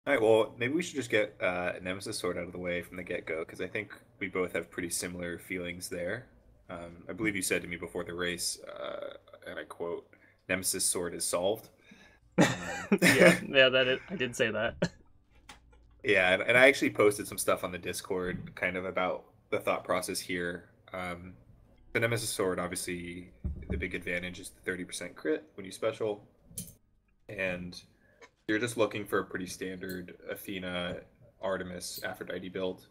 All right, well, maybe we should just get Nemesis Sword out of the way from the get-go, because I think we both have pretty similar feelings there. I believe you said to me before the race, and I quote, "Nemesis Sword is solved." Um, Yeah, yeah, I did say that. yeah, and I actually posted some stuff on the Discord, kind of about the thought process here. The Nemesis Sword, obviously, the big advantage is the 30% crit when you special, and you're just looking for a pretty standard Athena, Artemis, Aphrodite build,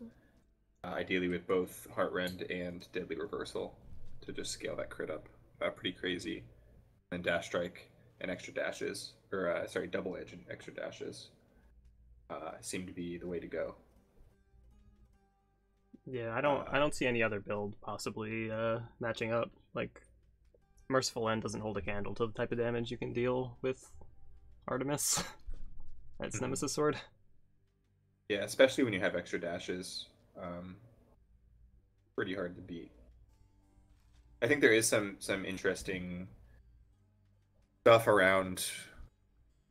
ideally with both Heartrend and Deadly Reversal to just scale that crit up pretty crazy. And Dash Strike and extra dashes, or sorry, double edge and extra dashes seem to be the way to go. Yeah, I Uh, don't see any other build possibly matching up. Like Merciful End doesn't hold a candle to the type of damage you can deal with Artemis. That's mhm. Nemesis Sword. Yeah, especially when you have extra dashes, um, pretty hard to beat. I think there is some interesting stuff around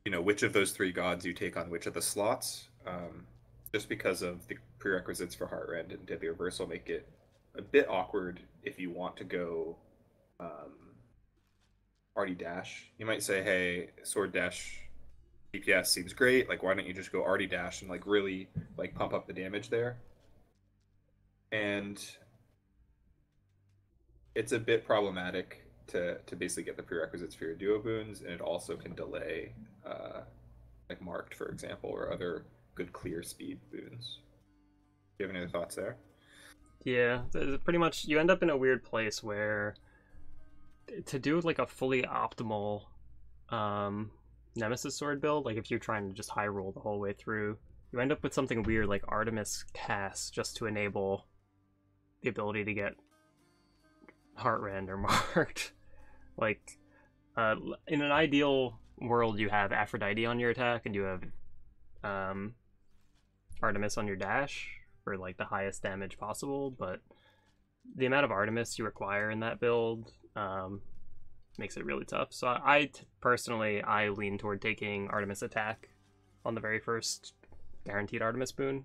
which of those three gods you take on which of the slots. Just because of the prerequisites for Heartrend and Deadly Reversal make it a bit awkward if you want to go um, Artie Dash. You might say, hey, Sword Dash DPS seems great. Like, why don't you just go Artie Dash and like really like pump up the damage there? And it's a bit problematic to basically get the prerequisites for your duo boons, and it also can delay like marked, for example, or other good clear speed boons. Do you have any other thoughts there? Yeah, pretty much you end up in a weird place where to do like a fully optimal um, Nemesis Sword build, like if you're trying to just high roll the whole way through, you end up with something weird like Artemis Cast just to enable the ability to get Heartrend or marked. Like uh, in an ideal world, you have Aphrodite on your attack and you have um, Artemis on your dash for like the highest damage possible, but the amount of Artemis you require in that build makes it really tough. So personally I lean toward taking Artemis attack on the very first guaranteed Artemis boon.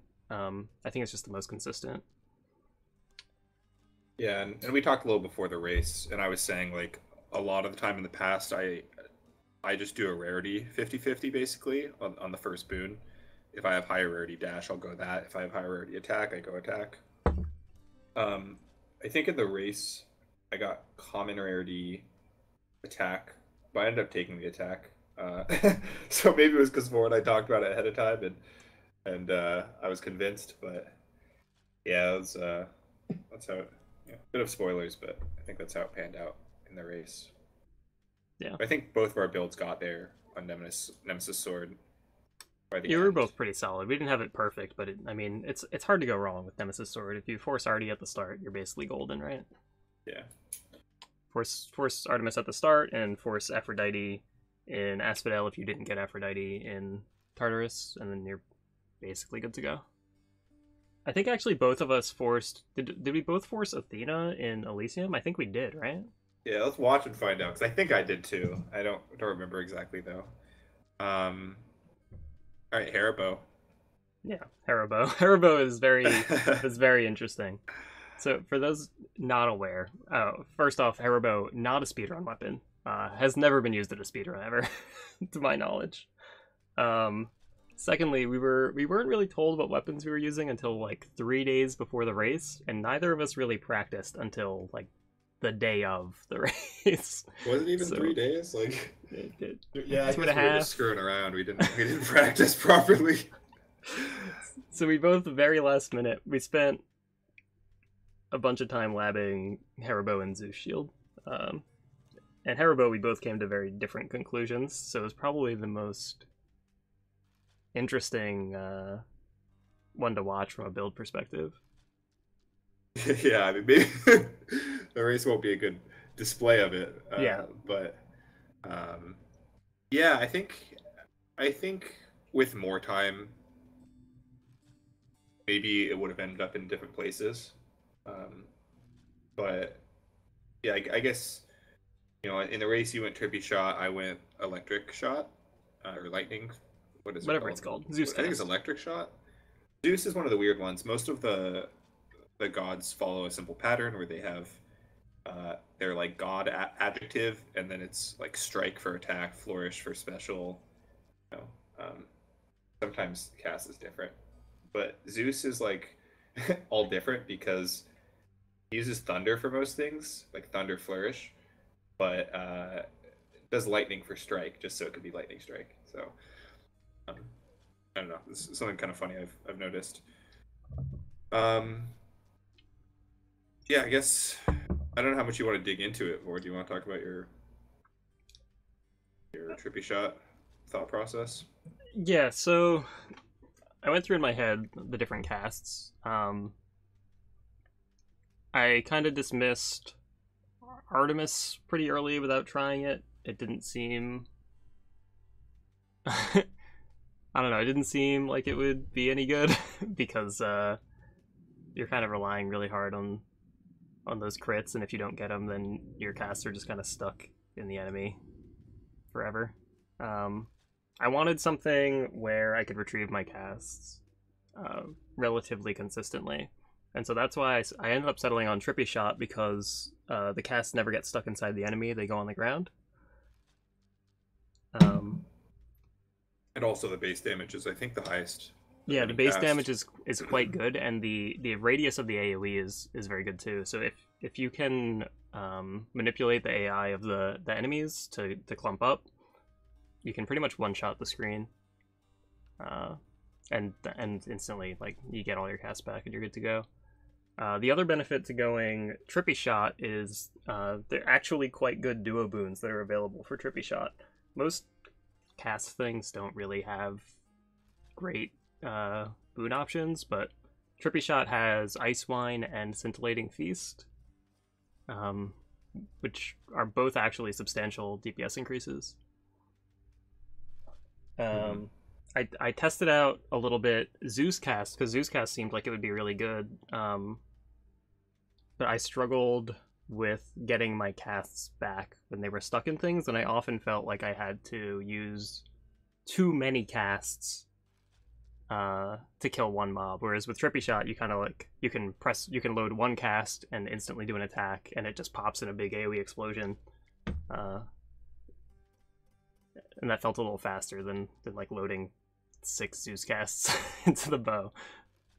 I think it's just the most consistent. Yeah, and we talked a little before the race, and I was saying like a lot of the time in the past, I just do a rarity 50-50 basically on the first boon. If I have higher rarity dash, I'll go that. If I have higher rarity attack, I go attack. Um, I think in the race, I got common rarity attack, but I ended up taking the attack. So maybe it was because Ford I talked about it ahead of time, and I was convinced. But yeah, that's how it. Yeah, bit of spoilers, but I think that's how it panned out in the race. Yeah, I think both of our builds got there on Nemesis Sword by the you were end. both pretty solid. We didn't have it perfect, but I mean, it's hard to go wrong with Nemesis Sword. If you force Artie at the start, you're basically golden, right? Yeah, Force Artemis at the start, and force Aphrodite in Asphodel if you didn't get Aphrodite in Tartarus, and then you're basically good to go. I think actually both of us forced. Did we both force Athena in Elysium? I think we did, right? yeah. Let's watch and find out because I think I did too. I don't remember exactly though. Um, all right, Hera Bow. Yeah, Hera Bow. Hera Bow is very interesting. So for those not aware, first off, Hera Bow not a speedrun weapon. Has never been used at a speedrun ever, to my knowledge. Um, Secondly, we weren't really told what weapons we were using until like 3 days before the race, and neither of us really practiced until like the day of the race. Was it even three So days? Like, it, yeah, I two and a guess we were just half. screwing around. We didn't practice properly. So we both very last minute. We spent a bunch of time labbing Hera Bow and Zeus Shield. Um, and Hera Bow, we both came to very different conclusions. So it was probably the most interesting one to watch from a build perspective. Yeah, I mean, maybe the race won't be a good display of it, Yeah, but um, yeah, I think with more time, maybe it would have ended up in different places. Um, but yeah, I guess in the race you went trippy shot, I went electric shot or lightning, what is it Whatever called? it's called. Zeus I think it's cast. electric shot. Zeus is one of the weird ones. Most of the gods follow a simple pattern where they have their like god adjective, and then it's like strike for attack, flourish for special. You know, sometimes cast is different, but Zeus is like all different because he uses thunder for most things, like thunder flourish, but does lightning for strike, just so it could be lightning strike. So um, I don't know. This is something kind of funny I've noticed. Um, yeah, I guess I don't know how much you want to dig into it, or do you want to talk about your trippy shot thought process? Yeah, so I went through in my head the different casts. I kind of dismissed Artemis pretty early without trying it. It didn't seem. I don't know. It didn't seem like it would be any good because you're kind of relying really hard on those crits, and if you don't get them, then your casts are just kind of stuck in the enemy forever. I wanted something where I could retrieve my casts relatively consistently, and so that's why I ended up settling on Trippy Shot because the casts never get stuck inside the enemy; they go on the ground. And also the base damage is, I think, the highest. Yeah, the Any base cast. damage is quite good, and the radius of the AoE is very good too. So if you can manipulate the AI of the enemies to clump up, you can pretty much one shot the screen, and instantly like you get all your casts back and you're good to go. The other benefit to going Trippy Shot is they're actually quite good duo boons that are available for Trippy Shot. Most cast things don't really have great boon options, but Trippy Shot has Ice Wine and Scintillating Feast, which are both actually substantial DPS increases. I tested out a little bit Zeus Cast because Zeus Cast seemed like it would be really good, but I struggled with getting my casts back when they were stuck in things, and I often felt like I had to use too many casts to kill one mob. Whereas with Trippy Shot, you kind of like you can load one cast and instantly do an attack, and it just pops in a big AoE explosion. And that felt a little faster than like loading 6 Zeus casts into the bow.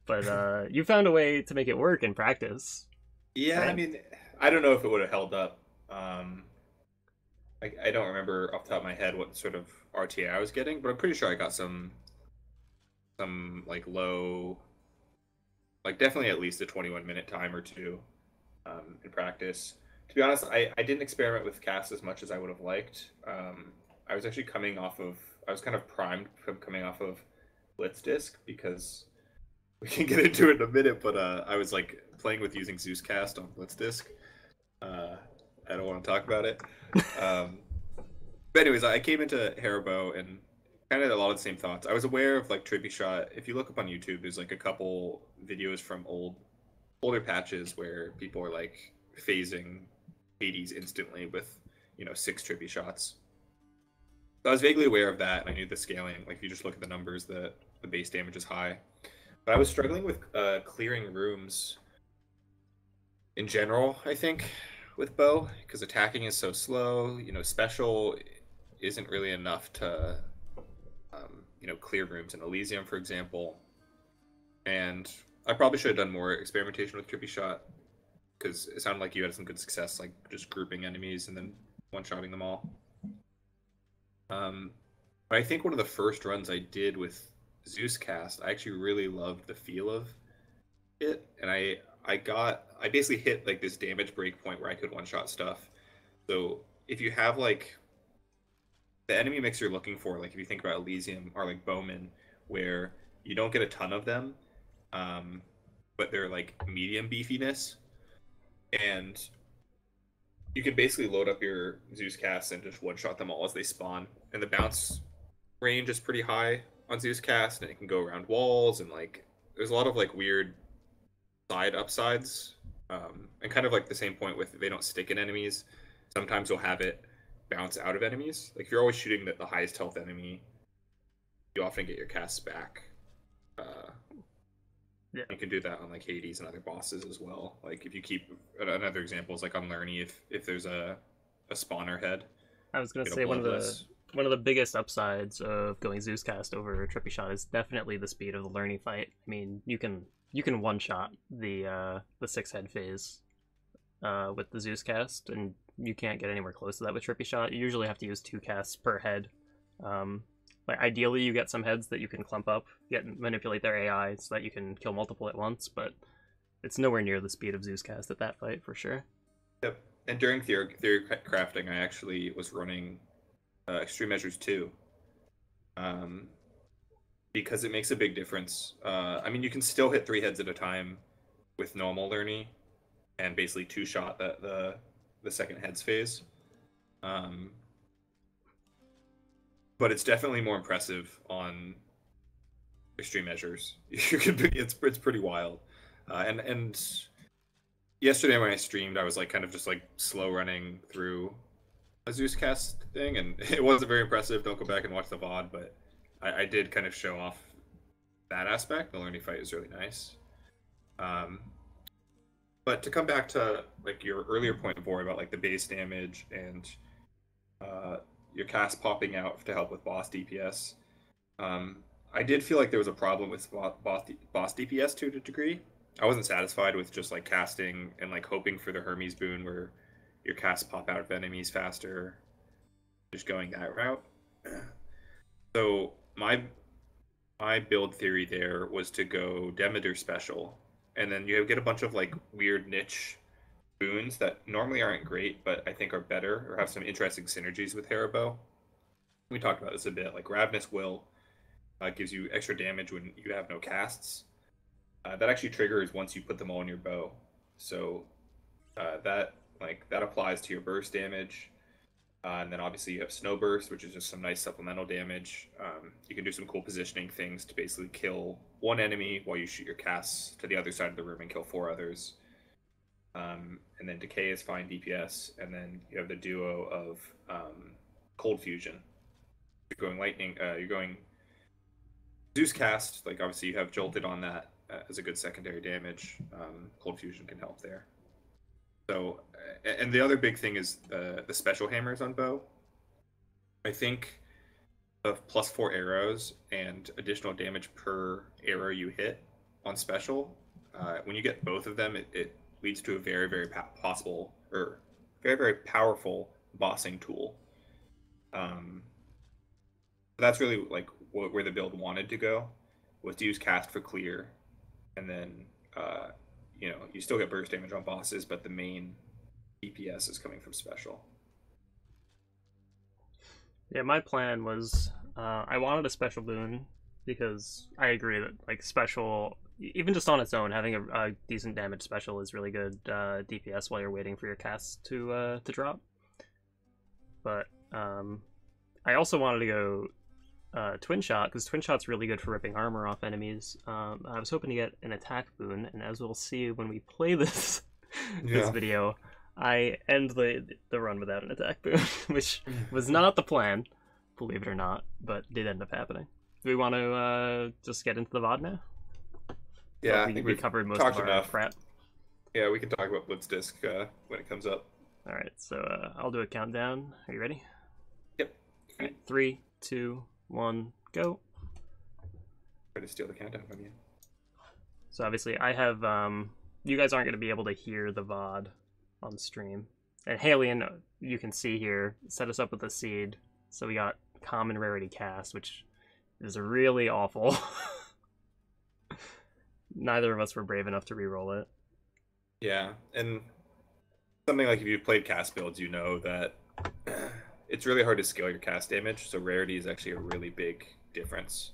But you found a way to make it work in practice. Yeah, right? I mean, I don't know if it would have held up. I don't remember off the top of my head what sort of RTA I was getting, but I'm pretty sure I got some like low, like definitely at least a 21-minute time or two in practice. To be honest, I didn't experiment with cast as much as I would have liked. I was actually I was kind of primed from coming off of Blitz Disc because we can get into it in a minute, but I was like playing with using Zeus Cast on Blitz Disc. I don't want to talk about it. But anyways, I came into Hera Bow and kind of a lot of the same thoughts. I was aware of like Trippy Shot. If you look up on YouTube, there's like a couple videos from older patches where people are like phasing Hades instantly with 6 Trippy Shots. So I was vaguely aware of that, and I knew the scaling. Like if you just look at the numbers, the base damage is high. But I was struggling with clearing rooms in general, I think, with bow, because attacking is so slow. Special isn't really enough to clear rooms in Elysium, for example. And I probably should have done more experimentation with Trippy Shot, because it sounded like you had some good success, like just grouping enemies and then one-shotting them all. But I think one of the first runs I did with Zeus Cast, I actually really loved the feel of it, and I basically hit like this damage break point where I could one-shot stuff. So if you have like the enemy mix you're looking for, like if you think about Elysium or like Bowman, where you don't get a ton of them, but they're like medium beefiness, and you can basically load up your Zeus Cast and just one-shot them all as they spawn. And the bounce range is pretty high on Zeus Cast, and it can go around walls, and like there's a lot of like weird side upsides, and kind of like the same point with they don't stick in enemies. Sometimes you'll have it bounce out of enemies. Like if you're always shooting the highest health enemy, you often get your casts back. Yeah. You can do that on like Hades and other bosses as well. Like if you keep another example is like on Lerny, if there's a spawner head, I was gonna get a say bloodless. one of the biggest upsides of going Zeus cast over Trippy Shot is definitely the speed of the learning fight. I mean, you can one shot the six head phase with the Zeus cast, and you can't get anywhere close to that with Trippy Shot. You usually have to use 2 casts per head. Like ideally, you get some heads that you can clump up, manipulate their AI so that you can kill multiple at once, but it's nowhere near the speed of Zeus cast at that fight for sure. Yep. And during theory crafting, I actually was running extreme measures too, um, because it makes a big difference. I mean, you can still hit 3 heads at a time with normal Lerny, and basically two-shot the second heads phase. Um, but it's definitely more impressive on extreme measures. You could be, it's pretty wild. And yesterday when I streamed, I was like kind of just like slow running through a Zeus cast thing, and it wasn't very impressive. Don't go back and watch the VOD, but I did kind of show off that aspect. The learning fight is really nice. Um, but to come back to like your earlier point, Vor, about like the base damage and uh, your cast popping out to help with boss DPS. Um, I did feel like there was a problem with boss DPS to a degree. I wasn't satisfied with just like casting and like hoping for the Hermes boon where your casts pop out of enemies faster, just going that route. So my build theory there was to go Demeter special, and then you get a bunch of like weird niche boons that normally aren't great, but I think are better or have some interesting synergies with Hera Bow. We talked about this a bit. Like Ravenous Will gives you extra damage when you have no casts. That actually triggers once you put them all on your bow. So that applies to your burst damage. And then obviously you have Snow Burst, which is just some nice supplemental damage. You can do some cool positioning things to basically kill one enemy while you shoot your casts to the other side of the room and kill 4 others. And then Decay is fine DPS. And then you have the duo of Cold Fusion. You're going Lightning. You're going Zeus cast. Like obviously you have Jolted on that as a good secondary damage. Cold Fusion can help there. So, and the other big thing is the special hammers on bow. I think of +4 arrows and additional damage per arrow you hit on special. When you get both of them, it leads to a very, very possible or very, very powerful bossing tool. That's really like where the build wanted to go, was to use cast for clear, and then you still get burst damage on bosses, but the main DPS is coming from special. Yeah, my plan was I wanted a special boon because I agree that like special, even just on its own, having a decent damage special is really good DPS while you're waiting for your casts to drop. But I also wanted to go Twin Shot because Twin Shot's really good for ripping armor off enemies. I was hoping to get an attack boon, and as we'll see when we play this this video, I end the run without an attack boon, which was not the plan, believe it or not, but did end up happening. Do we want to just get into the VOD now? Yeah, I think we covered most of our enough. prep. Yeah, we can talk about Blitzdisc when it comes up. All right, so I'll do a countdown. Are you ready? Yep. All right, 3, 2, 1, go. Try to steal the countdown from you. So obviously I have you guys aren't going to be able to hear the VOD on stream. And Halion, you can see here, set us up with a seed. So we got common rarity cast, which is really awful. Neither of us were brave enough to reroll it. Yeah, and something like if you've played cast builds, you know that it's really hard to scale your cast damage, so rarity is actually a really big difference.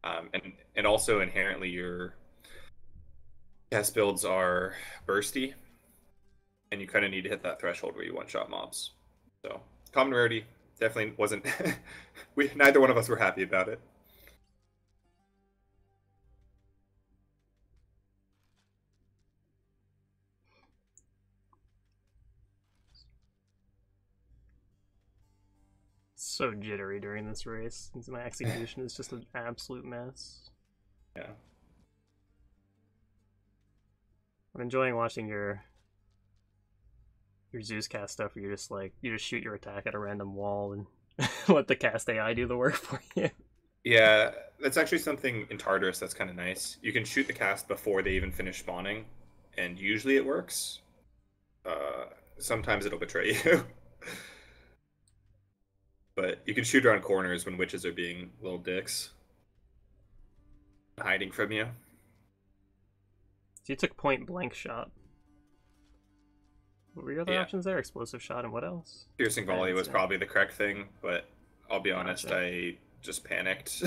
And also inherently your cast builds are bursty, and you kind of need to hit that threshold where you one-shot mobs. So common rarity definitely wasn't. Neither one of us were happy about it. so jittery during this race. My execution is just an absolute mess. Yeah. I'm enjoying watching your Zeus cast stuff where you just shoot your attack at a random wall and let the cast AI do the work for you. Yeah, that's actually something in Tartarus that's kind of nice. You can shoot the cast before they even finish spawning, and usually it works. Sometimes it'll betray you. But you can shoot around corners when witches are being little dicks. Hiding from you. So you took point blank shot. What were your other options there? Explosive shot and what else? Piercing volley was probably the correct thing, but I'll be honest, I just panicked.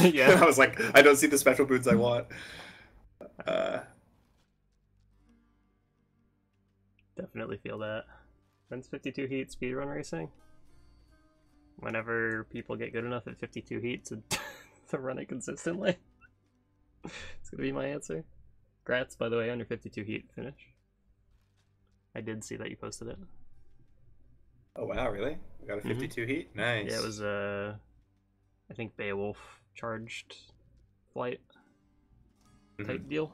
Yeah. I was like, I don't see the special boots I want. Definitely feel that. When's 52 heat speedrun racing? Whenever people get good enough at 52 heat to run it consistently. It's gonna be my answer. Congrats, by the way, on your 52 heat finish. I did see that you posted it. Oh wow, really? We got a 52 heat? Nice. Yeah, it was I think Beowulf charged flight type deal.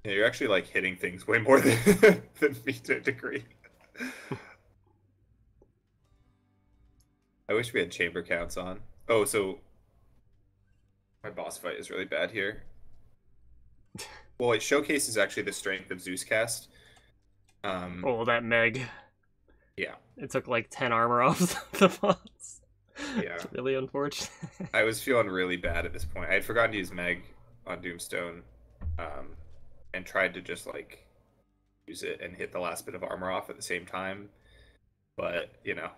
Yeah, you're actually like hitting things way more than me to a degree. I wish we had chamber counts on. Oh, so my boss fight is really bad here. Well, it showcases actually the strength of Zeus cast. Oh, that Meg. Yeah. It took like 10 armor off the boss. Yeah. It's really unfortunate. I was feeling really bad at this point. I had forgotten to use Meg on Doomstone, and tried to just like use it and hit the last bit of armor off at the same time. But, you know,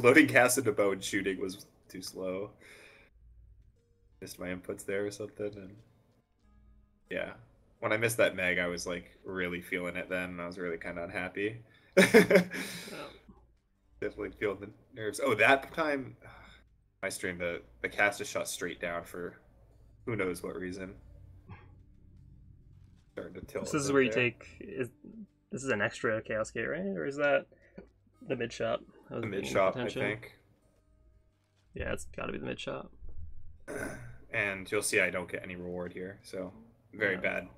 loading cast into bow and shooting was too slow. Missed my inputs there or something, and yeah. When I missed that Meg, I was like really feeling it then, and I was really kind of unhappy. Definitely feeling the nerves. Oh, that time, my stream, the cast just shot straight down for who knows what reason. Starting to tilt. This is where you take. This is an extra Chaos Gate, right? Or is that the mid shot? The mid shot, I think. Yeah, it's got to be the mid shot. And you'll see I don't get any reward here, so very bad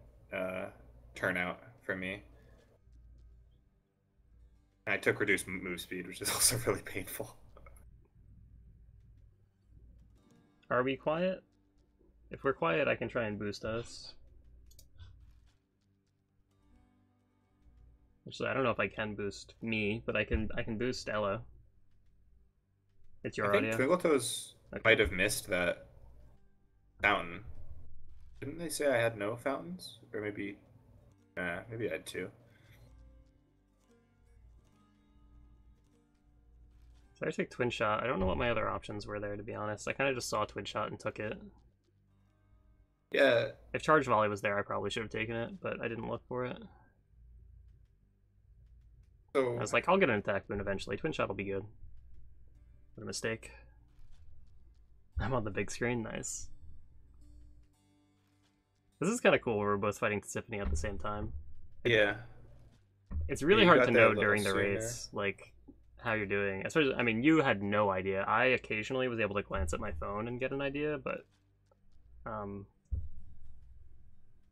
turnout for me. And I took reduced move speed, which is also really painful. Are we quiet? If we're quiet, I can try and boost us. Actually, I don't know if I can boost me, but I can boost Ella. It's your audio. I think Twinkletoes might have missed that fountain. Didn't they say I had no fountains? Or maybe maybe I had two. So I take Twin Shot. I don't know what my other options were there, to be honest. I kind of just saw Twin Shot and took it. Yeah. If Charge Volley was there, I probably should have taken it, but I didn't look for it. So I was like, I'll get an attack boon eventually. Twin Shot will be good. What a mistake. I'm on the big screen. Nice. This is kind of cool where we're both fighting Tisiphone at the same time. Yeah. It's really hard to know during the race, like, how you're doing. Especially, I mean, you had no idea. I occasionally was able to glance at my phone and get an idea, but,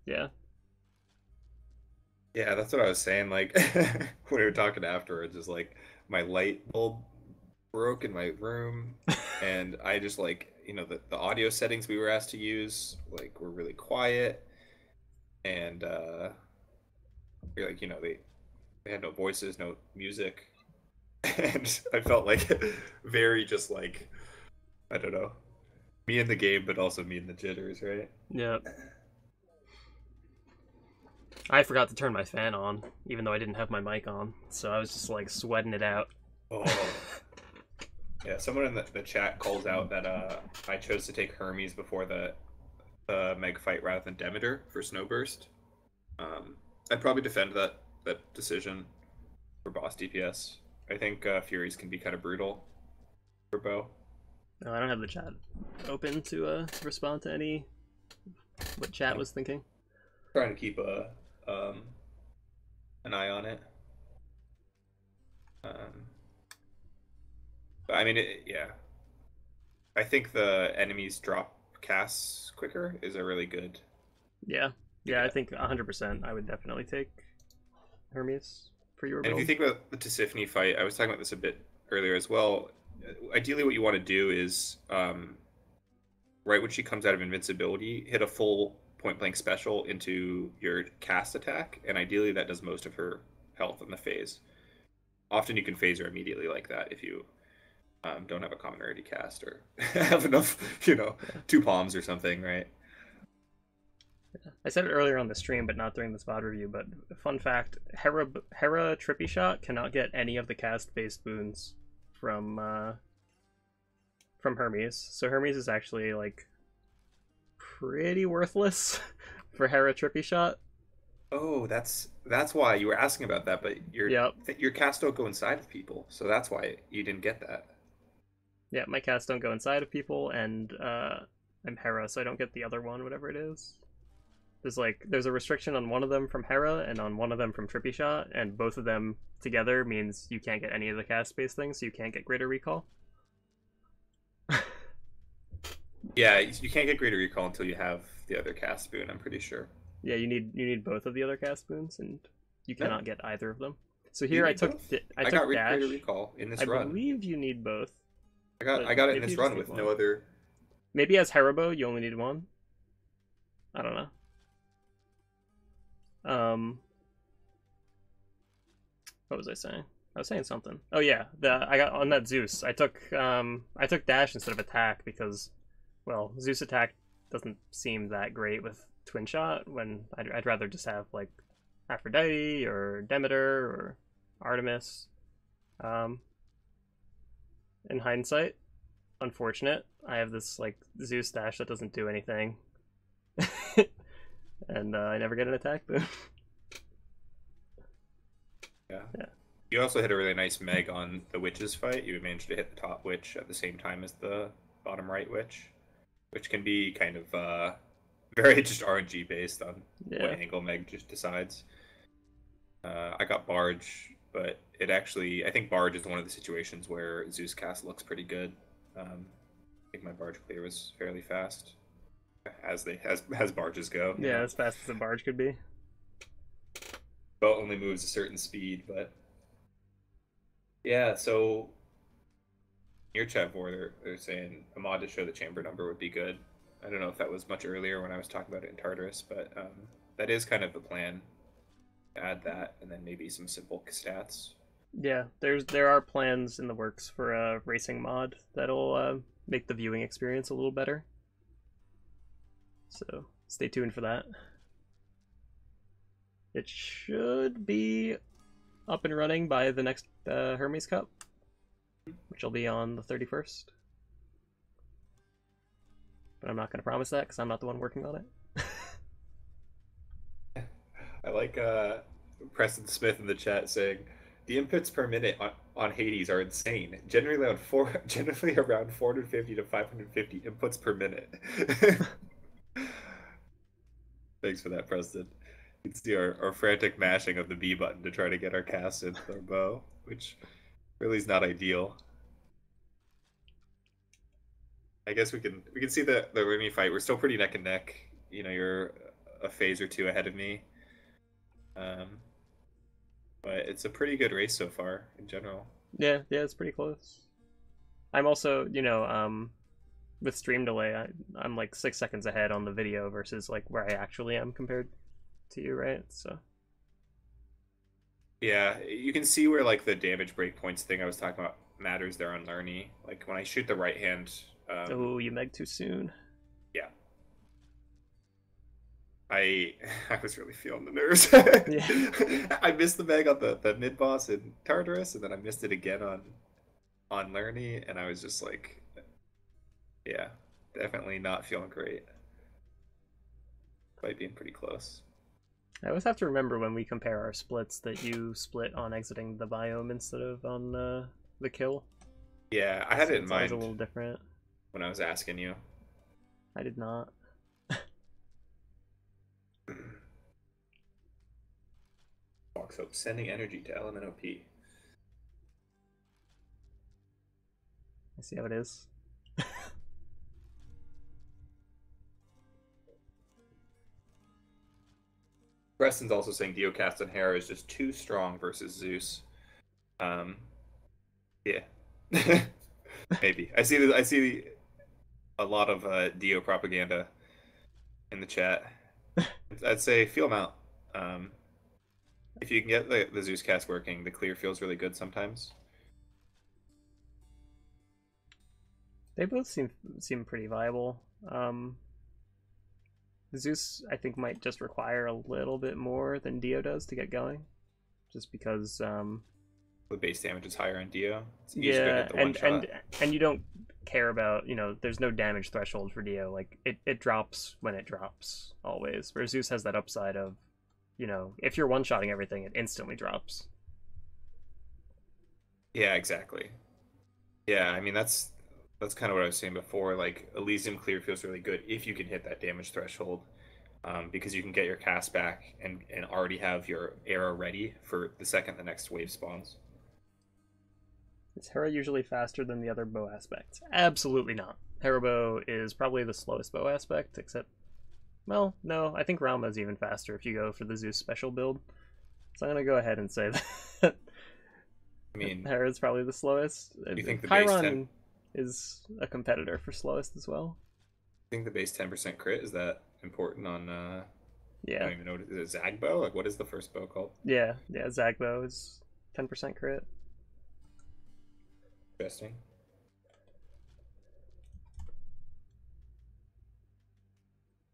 yeah. Yeah, that's what I was saying. Like, when we were talking afterwards, is like, my light bulb broke in my room, and I just, like, you know, the audio settings we were asked to use, like, were really quiet, and, you're like, you know, they had no voices, no music, and I felt like very just, like, I don't know, me in the game, but also me in the jitters, right? Yeah. I forgot to turn my fan on, even though I didn't have my mic on, so I was just, like, sweating it out. Oh. Yeah, someone in the chat calls out that I chose to take Hermes before the Meg fight rather than Demeter for Snowburst. I'd probably defend that decision for boss DPS. I think Furies can be kind of brutal for Bow. No, I don't have the chat open to respond to any what chat was thinking. Trying to keep an eye on it. Um, but I mean, yeah, I think the enemies drop casts quicker is a really good Yeah, to yeah, I get. think 100%. I would definitely take Hermes for your And if you build. think about the Tisiphone fight, I was talking about this a bit earlier as well. Ideally, what you want to do is right when she comes out of invincibility, hit a full point blank special into your cast attack, and ideally that does most of her health in the phase. Often you can phase her immediately like that if you don't have a common rarity cast or have enough, Yeah. 2 palms or something, right? I said it earlier on the stream, but not during the spot review. But fun fact: Hera Trippy Shot cannot get any of the cast-based boons from from Hermes. So Hermes is actually like pretty worthless for Hera Trippy Shot. Oh, that's why you were asking about that, but Yep. your cast don't go inside of people, so that's why you didn't get that. Yeah, my casts don't go inside of people, and I'm Hera, so I don't get the other one, whatever it is. There's a restriction on one of them from Hera and on one of them from Trippy Shot, and both of them together means you can't get any of the cast based things, so you can't get greater recall. Yeah, you can't get greater recall until you have the other cast boon, I'm pretty sure. Yeah, you need both of the other cast boons, and you No, cannot get either of them. So you here need both. I I got took greater dash. recall in I this run. believe you need both, but I got it in maybe you this just run need with one. no other. Maybe as Hera Bow you only need one. I don't know. What was I saying? I was saying something. Oh yeah, I got on that Zeus. I took dash instead of attack because, well, Zeus attack doesn't seem that great with twin shot. When I'd rather just have like Aphrodite or Demeter or Artemis. Um, in hindsight, unfortunate. I have this like Zeus dash that doesn't do anything, and I never get an attack boon. Yeah. Yeah. You also hit a really nice meg on the witches fight. You managed to hit the top witch at the same time as the bottom right witch, which can be kind of very just RNG based on what Yeah. angle meg just decides. I got barge, but I think barge is one of the situations where Zeus cast looks pretty good. I think my barge clear was fairly fast, as barges go. Yeah, as fast as a barge could be. Boat only moves a certain speed, but yeah. So your chat board, they're saying a mod to show the chamber number would be good. I don't know if that was much earlier when I was talking about it in Tartarus, but that is kind of the plan. Add that, and then maybe some simple stats. Yeah, there are plans in the works for a racing mod that'll make the viewing experience a little better. So stay tuned for that. It should be up and running by the next Hermes Cup, which will be on the 31st. But I'm not going to promise that because I'm not the one working on it. I like Preston Smith in the chat saying the inputs per minute on Hades are insane. Generally around 450 to 550 inputs per minute. Thanks for that, Preston. You can see our frantic mashing of the B button to try to get our cast into our bow, which really is not ideal. I guess we can see the Remy fight. We're still pretty neck and neck. You're a phase or two ahead of me. But it's a pretty good race so far in general. Yeah, it's pretty close. I'm also, with stream delay, I'm like 6 seconds ahead on the video versus like where I actually am compared to you, right? So Yeah, you can see where like the damage breakpoints thing I was talking about matters there on Lerny. Like when I shoot the right hand. oh, you meg too soon. Yeah. I was really feeling the nerves. Yeah. I missed the meg on the mid boss in Tartarus, and then I missed it again on Lerny, and I was just like, yeah, definitely not feeling great. Might being pretty close. I always have to remember when we compare our splits that you split on exiting the biome instead of on the kill. Yeah, I had So it in it's always mind a little different. when I was asking you. I did not. Fox Hope sending energy to Ellomenop. I see how it is. Preston's also saying Diocast on Hera is just too strong versus Zeus. Yeah. Maybe. I see a lot of Dio propaganda in the chat. I'd say feel them out. If you can get the Zeus cast working, the clear feels really good sometimes. They both seem pretty viable. Zeus, I think, might just require a little bit more than Dio does to get going, just because. The base damage is higher on Dio. It's easier to Yeah, hit the one shot. and you don't care about, there's no damage threshold for Dio. Like it drops when it drops always. Whereas Zeus has that upside of, if you're one-shotting everything, it instantly drops. Yeah, exactly. Yeah, I mean that's kind of what I was saying before. Like Elysium clear feels really good if you can hit that damage threshold, because you can get your cast back and already have your arrow ready for the second the next wave spawns. Is Hera usually faster than the other bow aspects? Absolutely not. Hera Bow is probably the slowest bow aspect, except, well, no, I think Rama is even faster if you go for the Zeus special build. So I'm going to go ahead and say that I mean, Hera's probably the slowest. you think the Chiron is a competitor for slowest as well. I think the base 10% crit is that important on Yeah. I don't even know, is it Zagbow? Like what is the first bow called? Yeah, Zagbow is 10% crit. Interesting.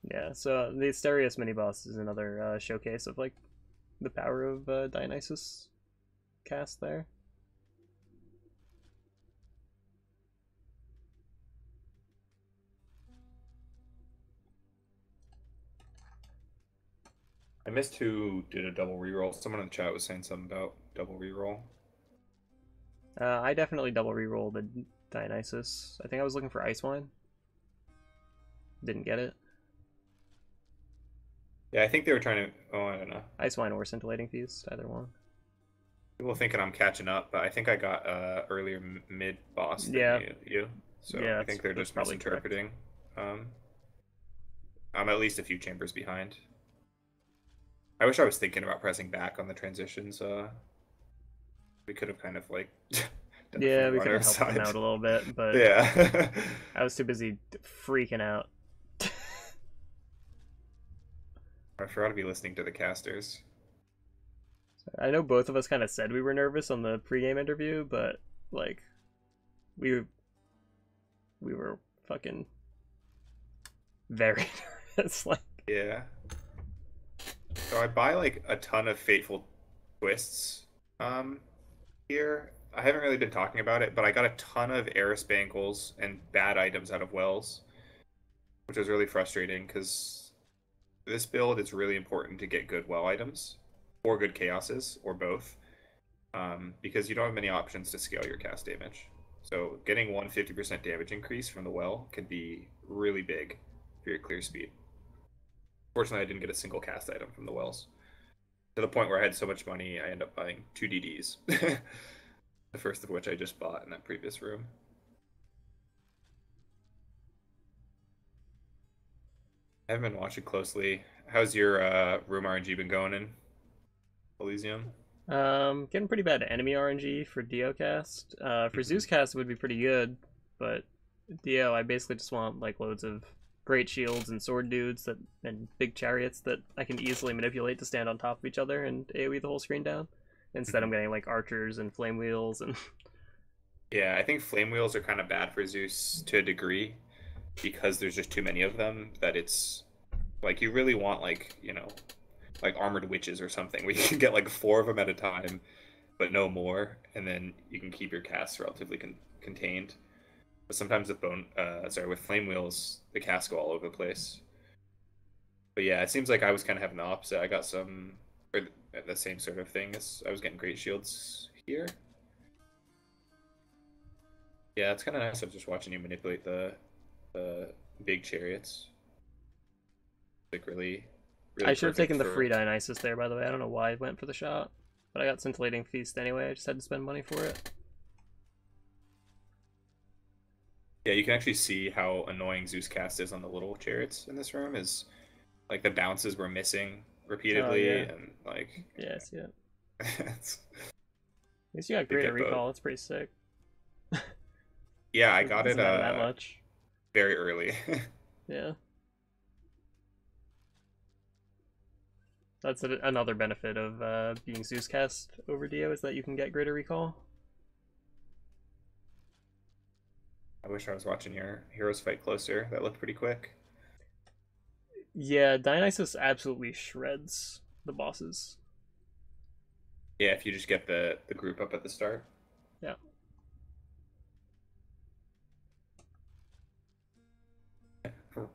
Yeah, so the Asterios mini boss is another showcase of like the power of Dionysus cast there. I missed who did a double reroll. Someone in the chat was saying something about double reroll. I definitely double rerolled the Dionysus. I think I was looking for Ice Wine. Didn't get it. Yeah, I think they were trying to. Oh, I don't know. Ice Wine or Scintillating Feast, either one. People thinking I'm catching up, but I think I got earlier mid boss than you. So yeah, I think they're just misinterpreting. I'm at least a few chambers behind. I wish I was thinking about pressing back on the transitions. We could have kind of like. Yeah, we could have helped them out a little bit, but yeah, I was too busy freaking out. I forgot to be listening to the casters. I know both of us kind of said we were nervous on the pregame interview, but like, we were fucking very nervous. Like, yeah. So I buy like a ton of Fateful Twists here. I haven't really been talking about it, but I got a ton of Eris Bangles and bad items out of Wells, which was really frustrating because this build it's really important to get good Well items or good Chaoses or both, because you don't have many options to scale your cast damage. So getting 150% damage increase from the Well can be really big for your clear speed. Fortunately, I didn't get a single cast item from the Wells. To the point where I had so much money, I ended up buying 2 DDs. The first of which I just bought in that previous room. I haven't been watching closely. How's your room RNG been going in Elysium? getting pretty bad enemy RNG for Dio cast. For Zeus cast, it would be pretty good, but Dio, I basically just want like loads of great shields and sword dudes and big chariots that I can easily manipulate to stand on top of each other and AoE the whole screen down. Instead, I'm getting like archers and flame wheels and. Yeah, I think flame wheels are kind of bad for Zeus to a degree because there's just too many of them that it's like you really want like like armored witches or something where you can get like 4 of them at a time, but no more, and then you can keep your casts relatively contained. But sometimes with flame wheels, the casts go all over the place. But yeah, it seems like I was kind of having the opposite. I got the same sort of thing as I was getting great shields here. Yeah, it's kind of nice. I was just watching you manipulate the big chariots. Like really I should have taken the free Dionysus there, by the way. I don't know why I went for the shot, but I got Scintillating Feast anyway. I just had to spend money for it. Yeah, you can actually see how annoying Zeus cast is on the little chariots in this room. Is like the bounces were missing Oh repeatedly, yeah, and like yeah, I see it. it's At least you got to greater get both. recall. That's pretty sick. Yeah, I got it Doesn't matter that much. very early. Yeah, that's another benefit of being Zeus cast over Dio is that you can get greater recall. I wish I was watching your heroes fight closer. That looked pretty quick. Yeah, Dionysus absolutely shreds the bosses. Yeah, if you just get the group up at the start. Yeah.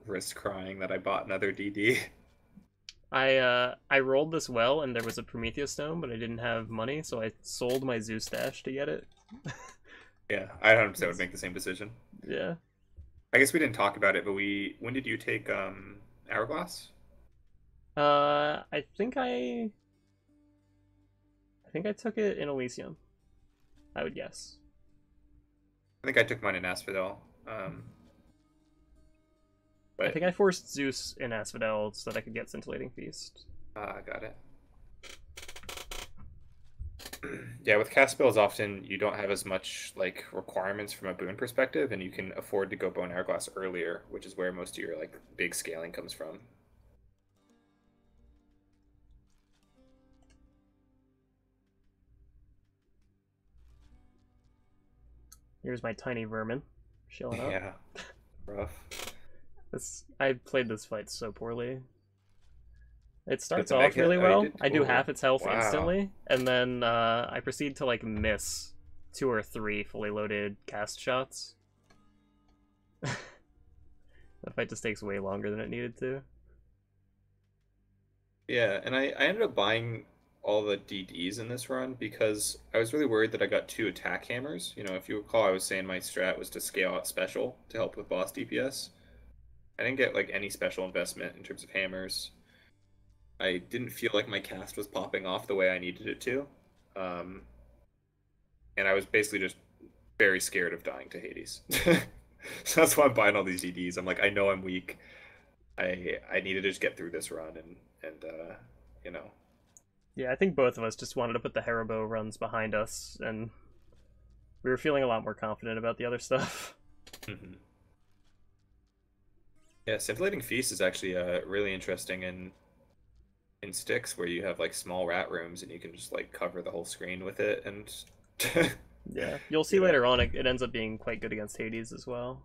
Risk crying that I bought another DD. I rolled this well and there was a Prometheus stone, but I didn't have money, so I sold my Zeus stash to get it. Yeah, I 100% would make the same decision. Yeah. I guess we didn't talk about it, but when did you take Hourglass? I think I took it in Elysium. I would guess. I think I took mine in Asphodel. I But think I forced Zeus in Asphodel so that I could get Scintillating Feast. got it. Yeah, with cast spells, often you don't have as much like requirements from a boon perspective, and you can afford to go Bone Hourglass earlier, which is where most of your like big scaling comes from. Here's my tiny vermin showing up. Yeah, rough. I played this fight so poorly. It Did starts the Meg off hit? really Oh, you well. did? I do Oh, half its health wow. instantly, and then I proceed to like miss 2 or 3 fully loaded cast shots. The fight just takes way longer than it needed to. Yeah, and I ended up buying all the DDs in this run because I was really worried that I got 2 attack hammers. You know, if you recall, I was saying my strat was to scale out special to help with boss DPS. I didn't get like any special investment in terms of hammers. I didn't feel like my cast was popping off the way I needed it to. Um, and I was basically just very scared of dying to Hades. So that's why I'm buying all these DDs. I'm like, I know I'm weak. I need to just get through this run and you know. Yeah, I think both of us just wanted to put the Hera Bow runs behind us, and we were feeling a lot more confident about the other stuff. Mhm. Yeah, Scintillating Feast is actually really interesting in sticks where you have like small rat rooms and you can just like cover the whole screen with it and Yeah, you'll see you know. later on it ends up being quite good against Hades as well.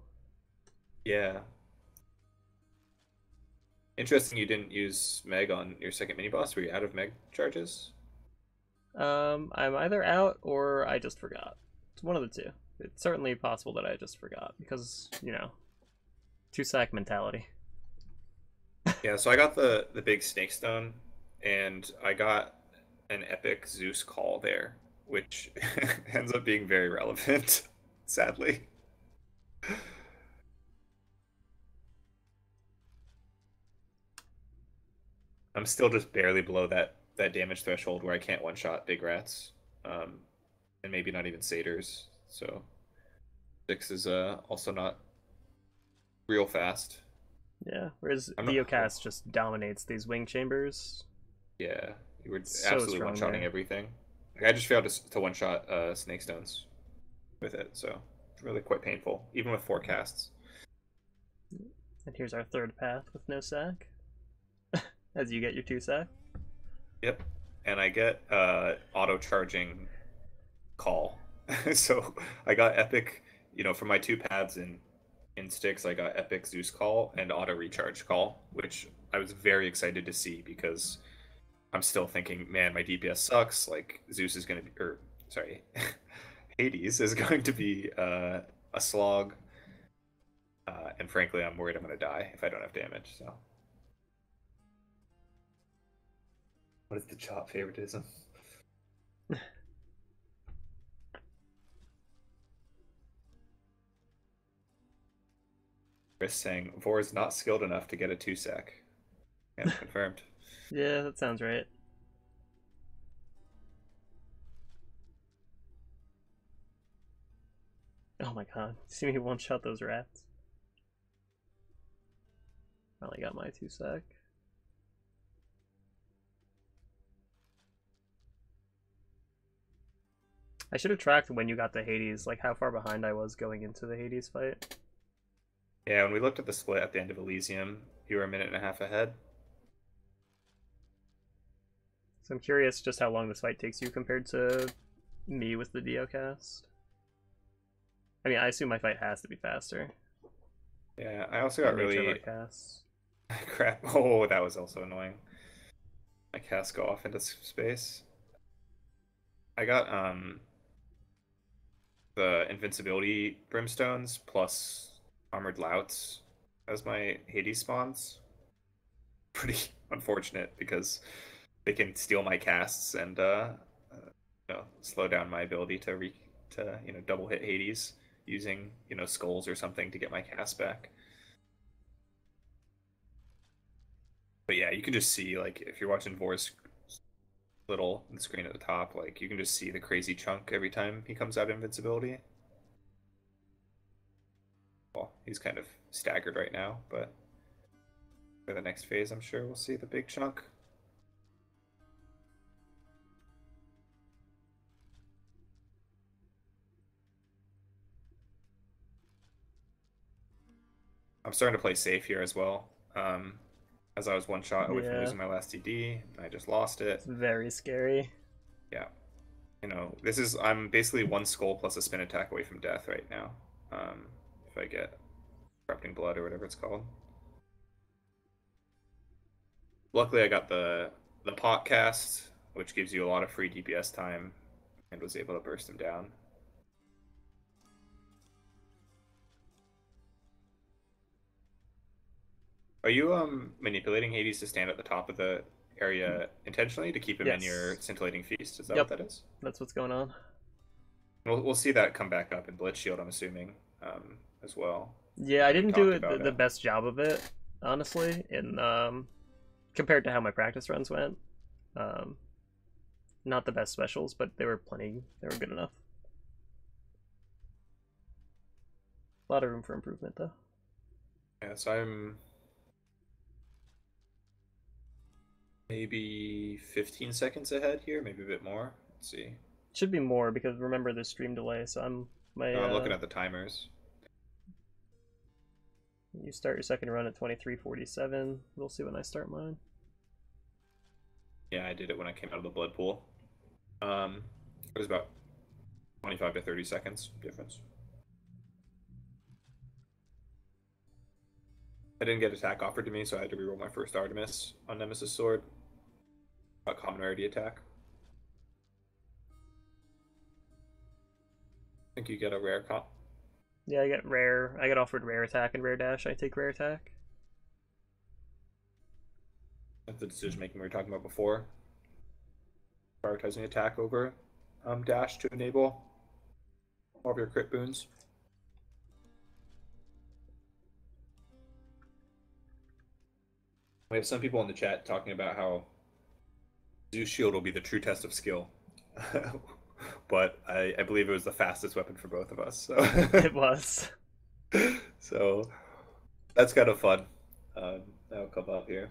Yeah. Interesting you didn't use Meg on your second mini boss. Were you out of Meg charges? I'm either out or I just forgot. It's one of the two. It's certainly possible that I just forgot because, 2 sack mentality. Yeah, so I got the big snake stone and I got an epic Zeus call there, which ends up being very relevant, sadly. I'm still just barely below that damage threshold where I can't one shot big rats, um, and maybe not even satyrs. So 6 is also not real fast. Yeah, whereas I'm not. Oh, Theocast just dominates these wing chambers. yeah, you were So absolutely one strong shotting there. everything. Like, I just failed to one shot snake stones with it, so it's really quite painful, even with 4 casts. And here's our third path with no sack. As you get your 2 sack. Yep, and I get auto charging call. So I got epic, for my 2 paths in sticks, I got epic Zeus call and auto recharge call, which I was very excited to see because I'm still thinking, man, my DPS sucks. Like Zeus is going to be, or sorry, Hades is going to be a slog, and frankly, I'm worried I'm going to die if I don't have damage. So, what is the chop favoritism? Chris saying Vor is not skilled enough to get a 2 sack. Yeah, confirmed. Yeah, that sounds right. Oh Oh my god. See me one shot those rats. Finally got my 2-sec. I should have tracked when you got to Hades, like how far behind I was going into the Hades fight. Yeah, when we looked at the split at the end of Elysium, you were a minute and a half ahead. So I'm curious just how long this fight takes you compared to me with the Diocast. I mean, I assume my fight has to be faster. Yeah, I also got really casts. crap. Oh, that was also annoying. My casts go off into space. I got the invincibility brimstones plus armored louts as my Hades spawns. Pretty unfortunate because they can steal my casts and slow down my ability to double hit Hades using skulls or something to get my cast back. But yeah, you can just see, like, if you're watching Vor's little screen at the top, like, you can just see the crazy chunk every time he comes out of invincibility. Well, he's kind of staggered right now, but for the next phase, I'm sure we'll see the big chunk. I'm starting to play safe here as well. As I was one shot away from losing my last TD, I just lost it. It's very scary. Yeah. I'm basically one skull plus a spin attack away from death right now. If I get corrupting blood or whatever it's called. Luckily I got the pot cast, which gives you a lot of free DPS time, and was able to burst him down. Are you manipulating Hades to stand at the top of the area intentionally to keep him in your scintillating feast? Is that what that is? That's what's going on. We'll see that come back up in Blitz Shield, I'm assuming, as well. Yeah, I didn't do the best job of it, honestly, in compared to how my practice runs went. Not the best specials, but they were good enough. A lot of room for improvement, though. Yeah, so I'm maybe 15 seconds ahead here, maybe a bit more. Let's see. Should be more because remember the stream delay, so I'm looking at the timers. You start your second run at 23:47. We'll see when I start mine. Yeah, I did it when I came out of the blood pool. It was about 25 to 30 seconds difference. I didn't get attack offered to me, so I had to reroll my first Artemis on Nemesis Sword. A common rarity attack. I think you get a rare comp. Yeah, I get rare. I get offered rare attack and rare dash. I take rare attack. That's the decision making we were talking about before. Prioritizing attack over dash to enable all of your crit boons. We have some people in the chat talking about how Zeus Shield will be the true test of skill. But I believe it was the fastest weapon for both of us. So. It was. So that's kind of fun. That'll come up here.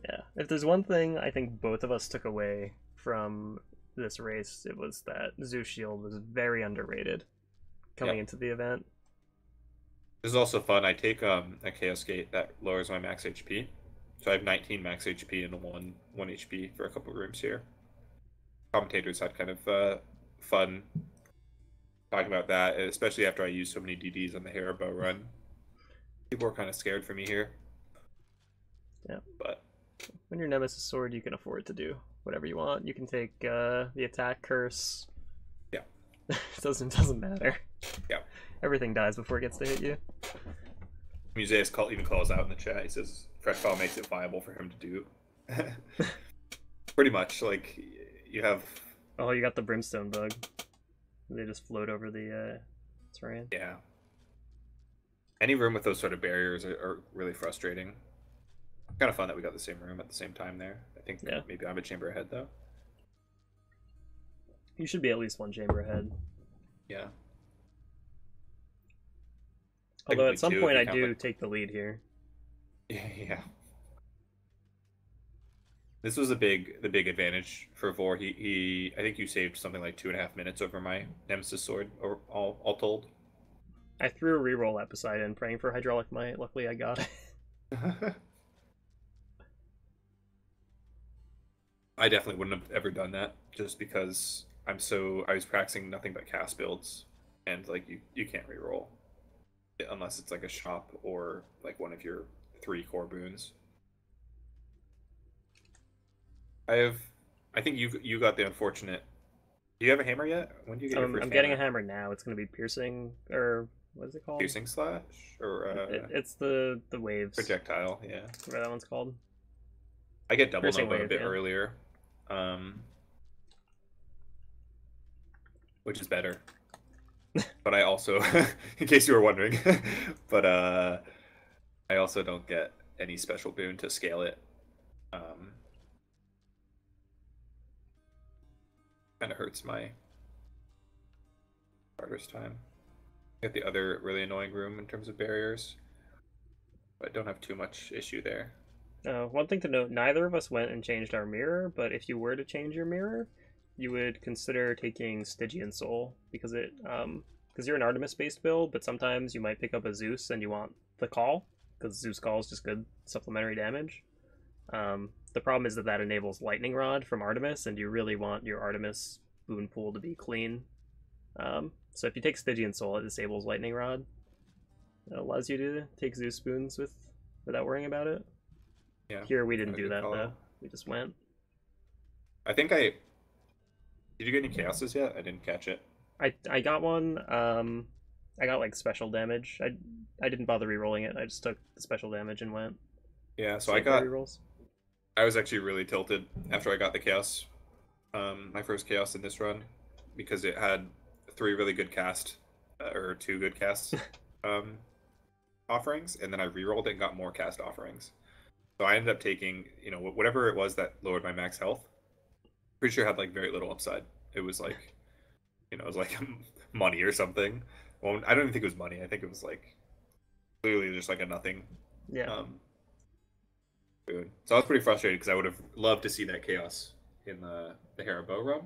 Yeah. If there's one thing I think both of us took away from this race, it was that Zeus Shield was very underrated coming into the event. This is also fun. I take a Chaos Gate that lowers my max HP. So I have 19 max HP and 1 HP for a couple of rooms here. Commentators had kind of fun talking about that, especially after I used so many DDs on the Hera Bow run. People were kind of scared for me here. Yeah. But when you're Nemesis Sword, you can afford to do whatever you want. You can take the attack curse. Yeah. It doesn't matter. Yeah. Everything dies before it gets to hit you. Museus even calls out in the chat. He says Fresh File makes it viable for him to do. Pretty much, like, you have... Oh, you got the Brimstone bug. They just float over the terrain. Yeah. Any room with those sort of barriers are really frustrating. Kind of fun that we got the same room at the same time there. I think maybe I'm a chamber ahead, though. You should be at least one chamber ahead. Yeah. Although at Technically some two, if point you I count, do like... take the lead here. Yeah. This was the big advantage for Vor. I think you saved something like 2.5 minutes over my Nemesis Sword, or all told. I threw a reroll at Poseidon, praying for Hydraulic Might. Luckily, I got it. I definitely wouldn't have ever done that, just because I was practicing nothing but cast builds, and like you can't reroll unless it's like a shop or like one of your 3 core boons. I have, I think you got the unfortunate. Do you have a hammer yet? When do you get your I'm first getting a hammer? hammer now. It's going to be piercing, or what is it called? Piercing slash or It's the waves. projectile? Yeah, Whatever that one's called. I get double Piercing nova a wave, bit yeah. earlier, um, which is better. But I also, in case you were wondering, but I also don't get any special boon to scale it. Kind of hurts my Tartarus time. Get the other really annoying room in terms of barriers, but don't have too much issue there. One thing to note, neither of us went and changed our mirror, but if you were to change your mirror, you would consider taking Stygian Soul, because because you're an Artemis-based build, but sometimes you might pick up a Zeus and you want the call, because Zeus call is just good supplementary damage. The problem is that enables Lightning Rod from Artemis, and you really want your Artemis boon pool to be clean. So if you take Stygian Soul, it disables Lightning Rod. It allows you to take Zeus spoons without worrying about it. Yeah. Here we didn't do Good that call. though. We just went. I think I did. You get any chaoses yet? I didn't catch it. I got one. I got like special damage. I didn't bother re-rolling it. I just took the special damage and went. Yeah. So Saved my re-rolls. I was actually really tilted after I got the chaos, my first chaos in this run, because it had 3 really good cast, or 2 good cast offerings, and then I re-rolled it and got more cast offerings. So I ended up taking, whatever it was that lowered my max health. Pretty sure it had like very little upside. It was like, it was like money or something. Well, I don't even think it was money. I think it was like clearly just like a nothing. Yeah. Boon. So I was pretty frustrated because I would have loved to see that chaos in the Hera Bow run.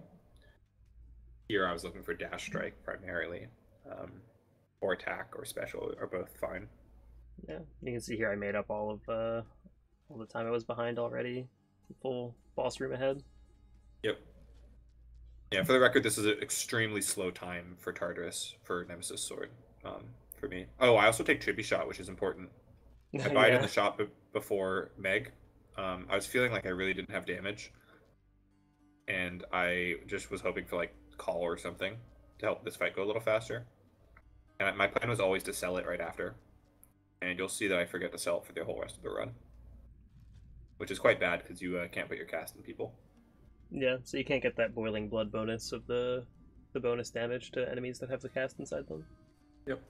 Here I was looking for dash strike primarily, or attack or special are both fine. Yeah, you can see here I made up all the time I was behind already. Full boss room ahead. Yep. Yeah, for the record, this is an extremely slow time for Tartarus for Nemesis Sword. For me. Oh, I also take Trippy Shot, which is important. I buy it in the shop before Meg. I was feeling like I really didn't have damage, and I just was hoping for like call or something to help this fight go a little faster. And my plan was always to sell it right after, and you'll see that I forget to sell it for the whole rest of the run, which is quite bad because you can't put your cast in people. Yeah, so you can't get that boiling blood bonus of the bonus damage to enemies that have the cast inside them. Yep.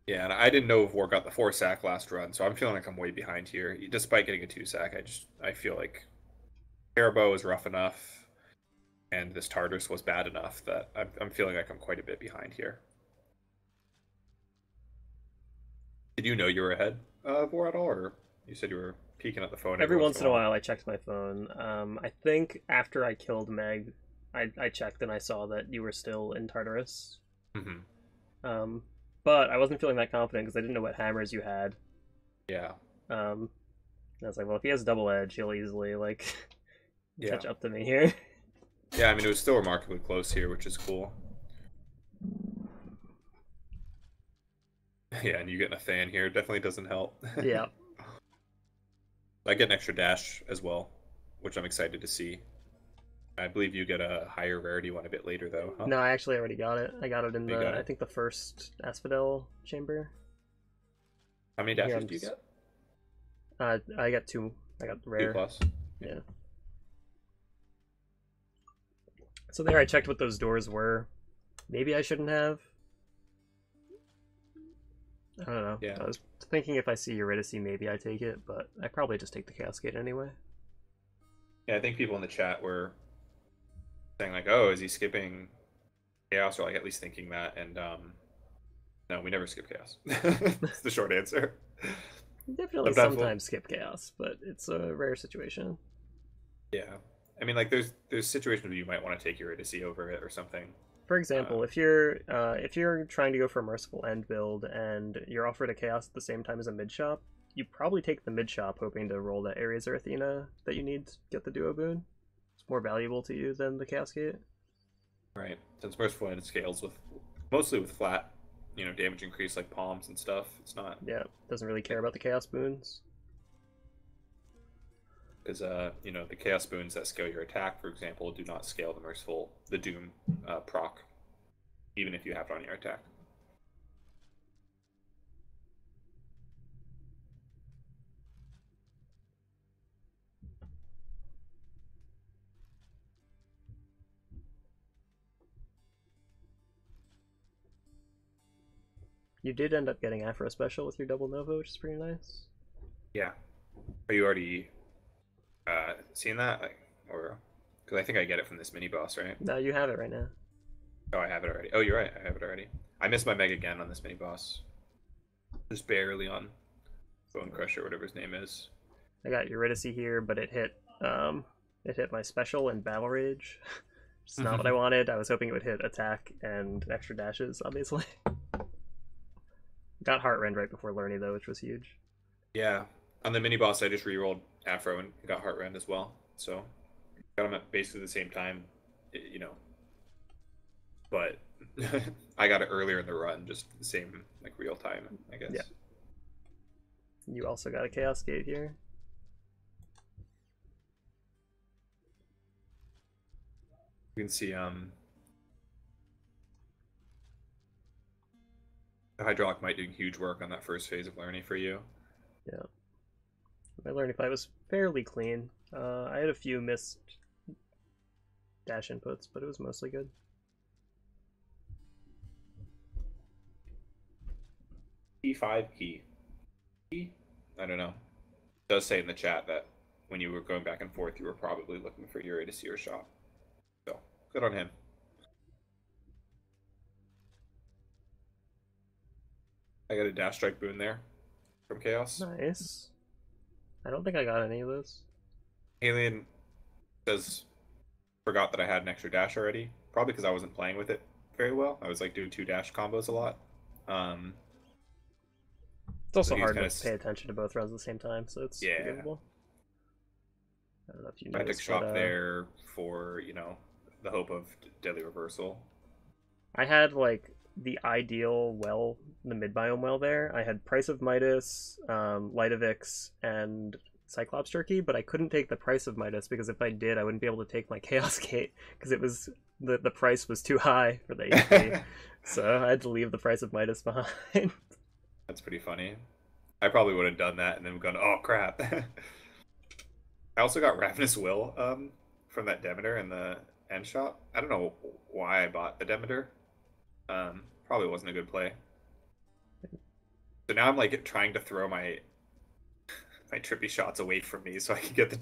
Yeah, and I didn't know if War got the 4-sack last run, so I'm feeling like I'm way behind here. Despite getting a 2-sack, I feel like Hera Bow is rough enough, and this Tartarus was bad enough that I'm feeling like I'm quite a bit behind here. Did you know you were ahead of War at all, or you said you were peeking at the phone every once in a while? I checked my phone. I think after I killed Meg, I checked and I saw that you were still in Tartarus. Mm-hmm. But I wasn't feeling that confident because I didn't know what hammers you had. Yeah. I was like, well, if he has double edge, he'll easily catch up to me here. Yeah, I mean, it was still remarkably close here, which is cool. Yeah, and you getting a fan here definitely doesn't help. Yeah. I get an extra dash as well, which I'm excited to see. I believe you get a higher rarity one a bit later, though. Huh? No, I actually already got it. I got it in I think the first Asphodel chamber. How many dashes do you get? I got 2. I got rare. 2+. Yeah. So there, I checked what those doors were. Maybe I shouldn't have. I don't know. Yeah. I was thinking if I see Eurydice, maybe I take it, but I probably just take the Cascade anyway. Yeah, I think people in the chat were saying like, "Oh, is he skipping chaos?" Or like at least thinking that. And no, we never skip chaos. It's the short answer. Definitely Sometimes we'll, sometimes skip Chaos, but it's a rare situation. yeah. I mean, like there's situations where you might want to take Eurydice over it or something. For example, if you're trying to go for a Merciful End build and you're offered a Chaos at the same time as a mid shop, you probably take the mid shop hoping to roll that Ares or Athena that you need to get the duo boon. It's more valuable to you than the Cascade. Right. Since Merciful End scales with mostly with flat, damage increase like palms and stuff. It's not Yeah, doesn't really care about the Chaos boons. because the chaos boons that scale your attack, for example, do not scale the doom proc, even if you have it on your attack. You did end up getting Afro Special with your double Nova, which is pretty nice. Yeah. Are you already seen that? Like, or because I think I get it from this mini boss, right? No, you have it right now. Oh, I have it already. Oh, you're right. I have it already. I missed my Meg again on this mini boss. Just barely on Bone Crusher, whatever his name is. I got Eurydice here, but it hit my special and Battle Rage. It's not what I wanted. I was hoping it would hit attack and extra dashes, obviously. Got Heartrend right before Lerny though, which was huge. Yeah. On the mini boss, I just rerolled Afro and got Heartrend as well. So got them at basically the same time, But I got it earlier in the run, just the same like real time, I guess. Yeah. You also got a Chaos Gate here. You can see the Hydraulic Might doing huge work on that first phase of learning for you. Yeah. My learning fight was fairly clean. I had a few missed dash inputs, but it was mostly good. E5 key. I don't know. It does say in the chat that when you were going back and forth, you were probably looking for Eurydice or shop. So good on him. I got a dash strike boon there from Chaos. Nice. I don't think I got any of those. Alien says forgot that I had an extra dash already. Probably because I wasn't playing with it very well. I was like doing 2 dash combos a lot. It's also hard to pay attention to both runs at the same time, so it's forgivable. I don't know if you noticed. I took shop there for, the hope of Deadly Reversal. I had like the ideal well, the mid biome well there. I had Price of Midas, Light of Ix, and Cyclops Turkey, but I couldn't take the Price of Midas because if I did, I wouldn't be able to take my Chaos Gate because it was the price was too high for the HP. So I had to leave the Price of Midas behind. That's pretty funny. I probably would have done that and then gone, oh crap. I also got Ravenous Will from that Demeter in the end shop. I don't know why I bought the Demeter. Probably wasn't a good play. So now I'm like trying to throw my trippy shots away from me so I can get the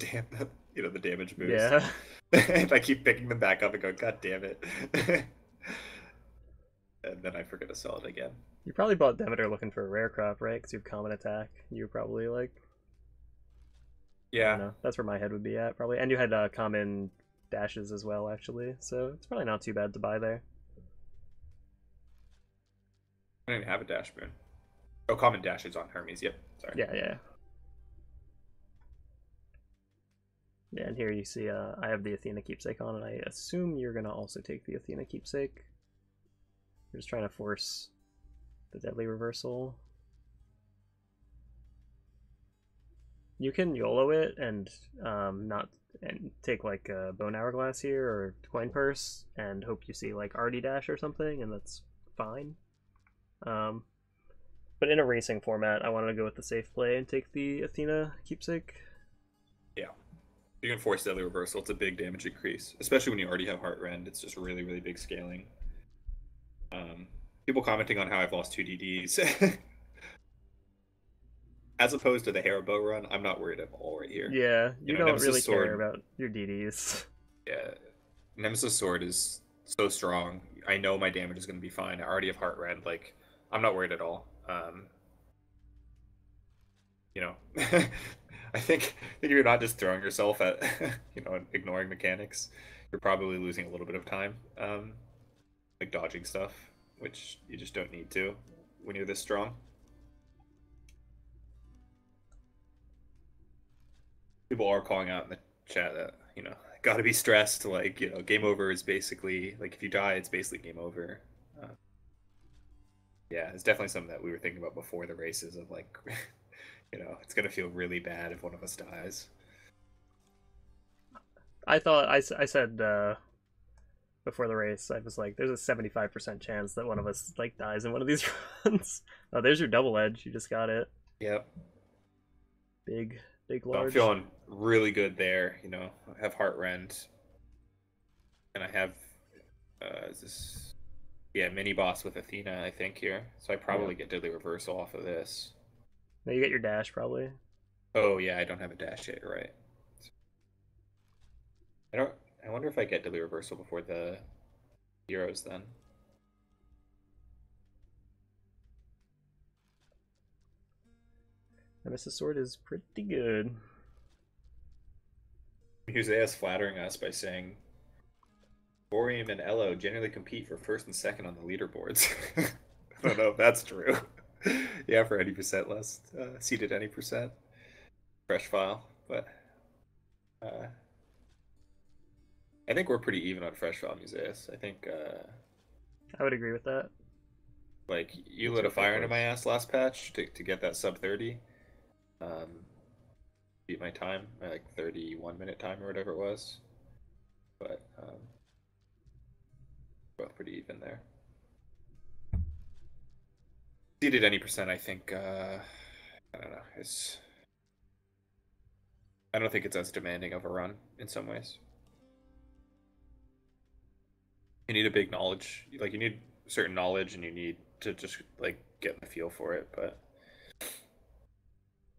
damage boost. Yeah. And I keep picking them back up and go, God damn it. And then I forget to sell it again. You probably bought Demeter looking for a rare crop, right? Because you have common attack. You were probably like... Yeah. I don't know. That's where my head would be at, probably. And you had common dashes as well, actually. So it's probably not too bad to buy there. I don't even have a dash boon. Oh, common dashes on Hermes. Yep. Sorry. Yeah. Yeah, and here you see I have the Athena Keepsake on, and I assume you're going to also take the Athena Keepsake. You're just trying to force the Deadly Reversal. You can YOLO it and take like a Bone Hourglass here or Coin Purse and hope you see like Artie Dash or something, and that's fine. But in a racing format, I wanted to go with the safe play and take the Athena Keepsake. Yeah. You can force Deadly Reversal. It's a big damage increase, especially when you already have Heartrend. It's just really, really big scaling. People commenting on how I've lost 2 DDs. as opposed to the Hera Bow run, I'm not worried at all right here. Yeah, You you know, don't really Nemesis care Sword, about your DDs. yeah, Nemesis Sword is so strong. I know my damage is going to be fine. I already have Heart Rend. Like, I'm not worried at all. You know, I think if you're not just throwing yourself at, ignoring mechanics, you're probably losing a little bit of time, like dodging stuff, which you just don't need to when you're this strong. People are calling out in the chat that got to be stressed. Like game over is basically like if you die, it's basically game over. Uh, yeah, it's definitely something that we were thinking about before the races of like, it's gonna feel really bad if one of us dies. I thought I said before the race, I was like, "There's a 75% chance that one of us like dies in one of these runs." Oh, there's your double edge. You just got it. Yep. Big, big, So I'm large. feeling really good there. I have Heart Rend, and I have this mini boss with Athena, I think here. So I Yeah. probably get Deadly Reversal off of this. Now you get your dash probably. Oh yeah, I don't have a dash yet, you're right? I don't. I wonder if I get Deadly Reversal before the heroes then. Nemesis Sword is pretty good. Musea's flattering us by saying Borium and Ello generally compete for first and second on the leaderboards. I don't know if that's true. Yeah, for any percent less seated any percent. Fresh file, but uh, I think we're pretty even on fresh file Museus. I think I would agree with that. like you It's lit a your fire into close. my ass last patch to get that sub 30. Beat my time, my like 31-minute time or whatever it was. But both pretty even there. Seated any percent, I think. I don't know. I don't think it's as demanding of a run in some ways. You need a big knowledge, like you need certain knowledge, and you need to just like get the feel for it. But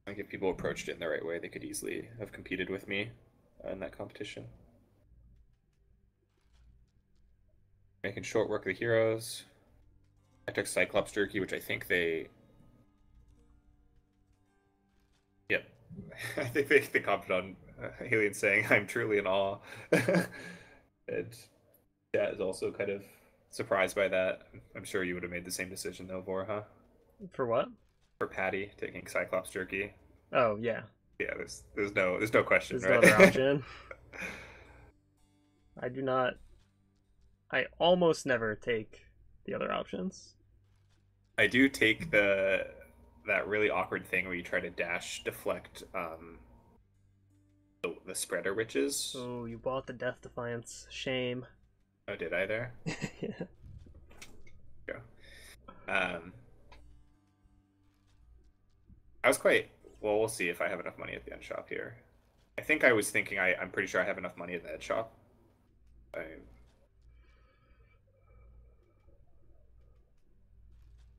I think if people approached it in the right way, they could easily have competed with me in that competition. Making short work of the heroes. I took Cyclops Jerky, which I think they. Yep. I think they commented on Alien saying, I'm truly in awe. And yeah, is also kind of surprised by that. I'm sure you would have made the same decision though, Vor, huh? For what? For Patty taking Cyclops Jerky. Oh yeah. Yeah, there's no question, There's no other right? option. I do not. I almost never take the other options. I do take that really awkward thing where you try to dash deflect the spreader witches. Oh, you bought the Death Defiance. Shame. Oh, did I there? Yeah. Yeah. I was quite well. We'll see if I have enough money at the end shop here. I think I was thinking I'm pretty sure I have enough money at the end shop.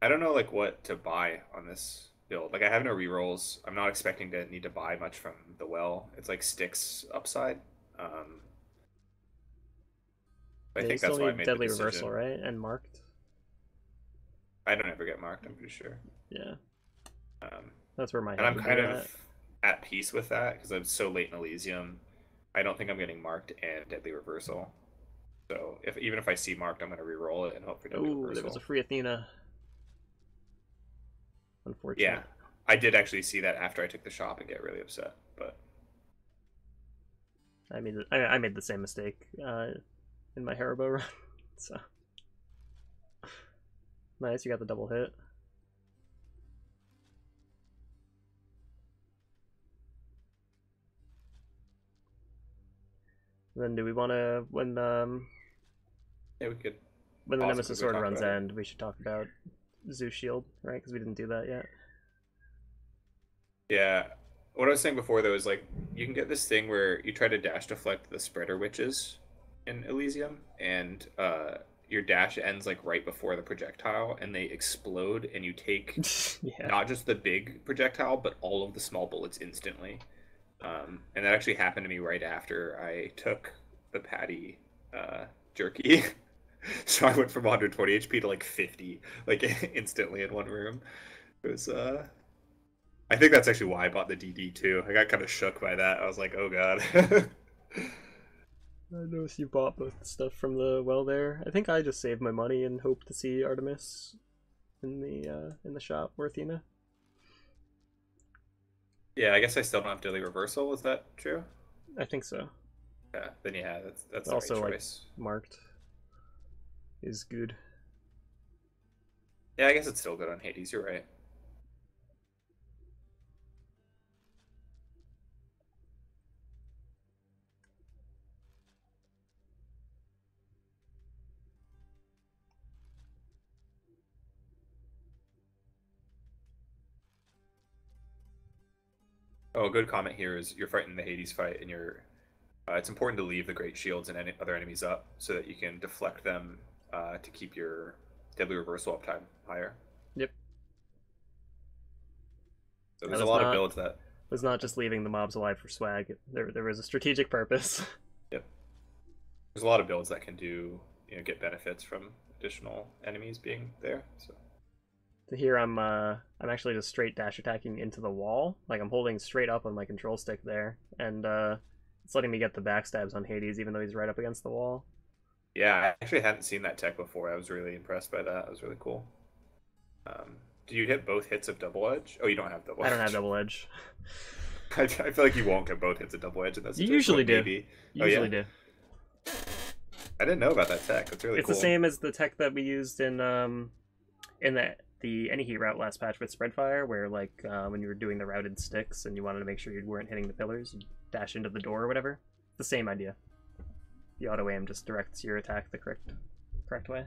I don't know like what to buy on this build. Like I have no rerolls. I'm not expecting to need to buy much from the well. It's like sticks upside. I Yeah, you think still that's why I need made the Deadly Reversal, decision. right? And marked. I don't ever get marked, I'm pretty sure. Yeah. Um, That's where my and head I'm would kind be of at. at peace with that because I'm so late in Elysium. I don't think I'm getting marked and Deadly Reversal. So even if I see marked, I'm going to re-roll it and hope for Deadly Oh, there was Reversal. a free Athena. Yeah, Unfortunate. I did actually see that after I took the shop and get really upset. But I made the same mistake in my Hera Bow run. So nice, you got the double hit. Then do we want to yeah, we could when the pause and Nemesis quickly Sword talk runs about it. end, we should talk about Zeus Shield, right? Because we didn't do that yet. Yeah, what I was saying before though is like you can get this thing where you try to dash deflect the spreader witches in Elysium, and your dash ends like right before the projectile, and they explode, and you take Yeah. not just the big projectile, but all of the small bullets instantly. And that actually happened to me right after I took the patty jerky. So I went from 120 HP to like 50, like instantly in one room. It was I think that's actually why I bought the DD too. I got kind of shook by that. I was like, oh god. I noticed you bought both stuff from the well there. I think I just saved my money and hope to see Artemis in the shop or Athena. Yeah, I guess I still don't have daily reversal. Is that true? I think so. Yeah, then yeah, that's the Also, right like choice. marked is good. Yeah, I guess it's still good on Hades. You're right. Oh, a good comment here is you're fighting the Hades fight, and you're. It's important to leave the great shields and any other enemies up so that you can deflect them to keep your deadly reversal uptime higher. Yep. So That there's a lot of builds that was not just leaving the mobs alive for swag. There was a strategic purpose. Yep. There's a lot of builds that can do get benefits from additional enemies being there. So Here I'm actually just straight dash attacking into the wall. Like I'm holding straight up on my control stick there, and it's letting me get the backstabs on Hades even though he's right up against the wall. yeah, I actually hadn't seen that tech before. I was really impressed by that. It was really cool. Do you hit both hits of double edge? Oh, you don't have double edge. I don't have double edge. I feel like you won't get both hits of double edge in this. You usually do. Maybe. Usually do. I didn't know about that tech. That's really It's cool. the same as the tech that we used in the any heat route last patch with Spreadfire, where like when you were doing the routed sticks and you wanted to make sure you weren't hitting the pillars, you dash into the door or whatever. The same idea. The auto aim just directs your attack the correct way.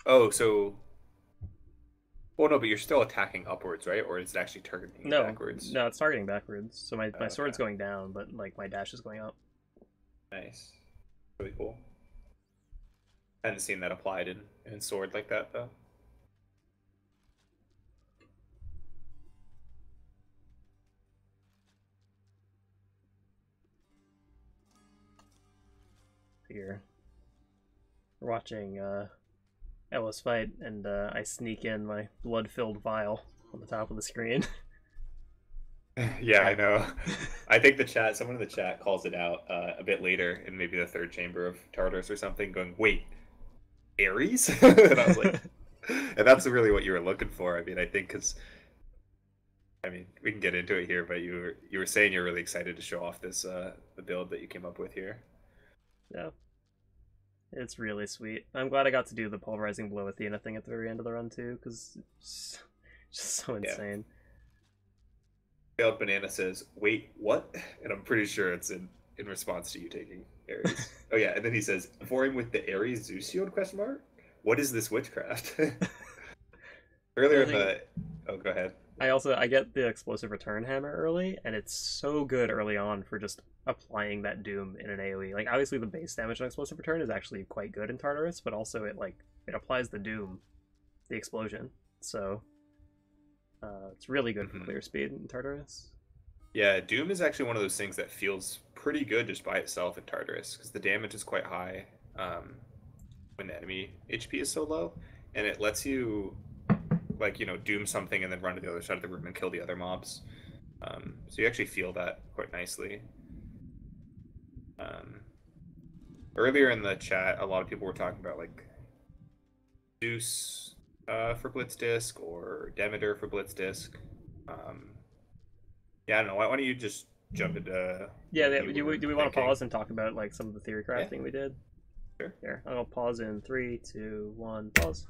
Oh, so. Well, no, but you're still attacking upwards, right? Or is it actually targeting backwards? No, it's targeting backwards. So my sword's going down, but like my dash is going up. Nice. Really cool. I hadn't seen that applied in Sword like that, though. Here. We're watching Ellis fight, and I sneak in my blood-filled vial on the top of the screen. Yeah, I know. I think someone in the chat calls it out a bit later in maybe the third chamber of Tartarus or something, going, wait, Ares? And I was like, and that's really what you were looking for. I mean, I think because, I mean, we can get into it here, but you were saying you're really excited to show off this the build that you came up with here. Yeah. It's really sweet. I'm glad I got to do the pulverizing blow Athena thing at the very end of the run too, because it's just so insane. Failed Banana says, wait, what? And I'm pretty sure it's in response to you taking Ares. Oh yeah, and then he says, for him with the Ares Zeus Shield question mark? What is this witchcraft? Earlier in the go ahead. I get the explosive return hammer early, and it's so good early on for just applying that doom in an AoE. Like obviously the base damage on explosive return is actually quite good in Tartarus, but also it applies the doom, the explosion. So it's really good for clear speed in Tartarus. Yeah, doom is actually one of those things that feels pretty good just by itself in Tartarus, because the damage is quite high when the enemy HP is so low, and it lets you doom something and then run to the other side of the room and kill the other mobs. So you actually feel that quite nicely. Earlier in the chat, a lot of people were talking about like Zeus for Blitz Disc or Demeter for Blitz Disc. Yeah, I don't know. Why don't you just jump into? Yeah, do we want to pause and talk about like some of the theory crafting we did? Sure. Here, I'll pause in 3, 2, 1, pause.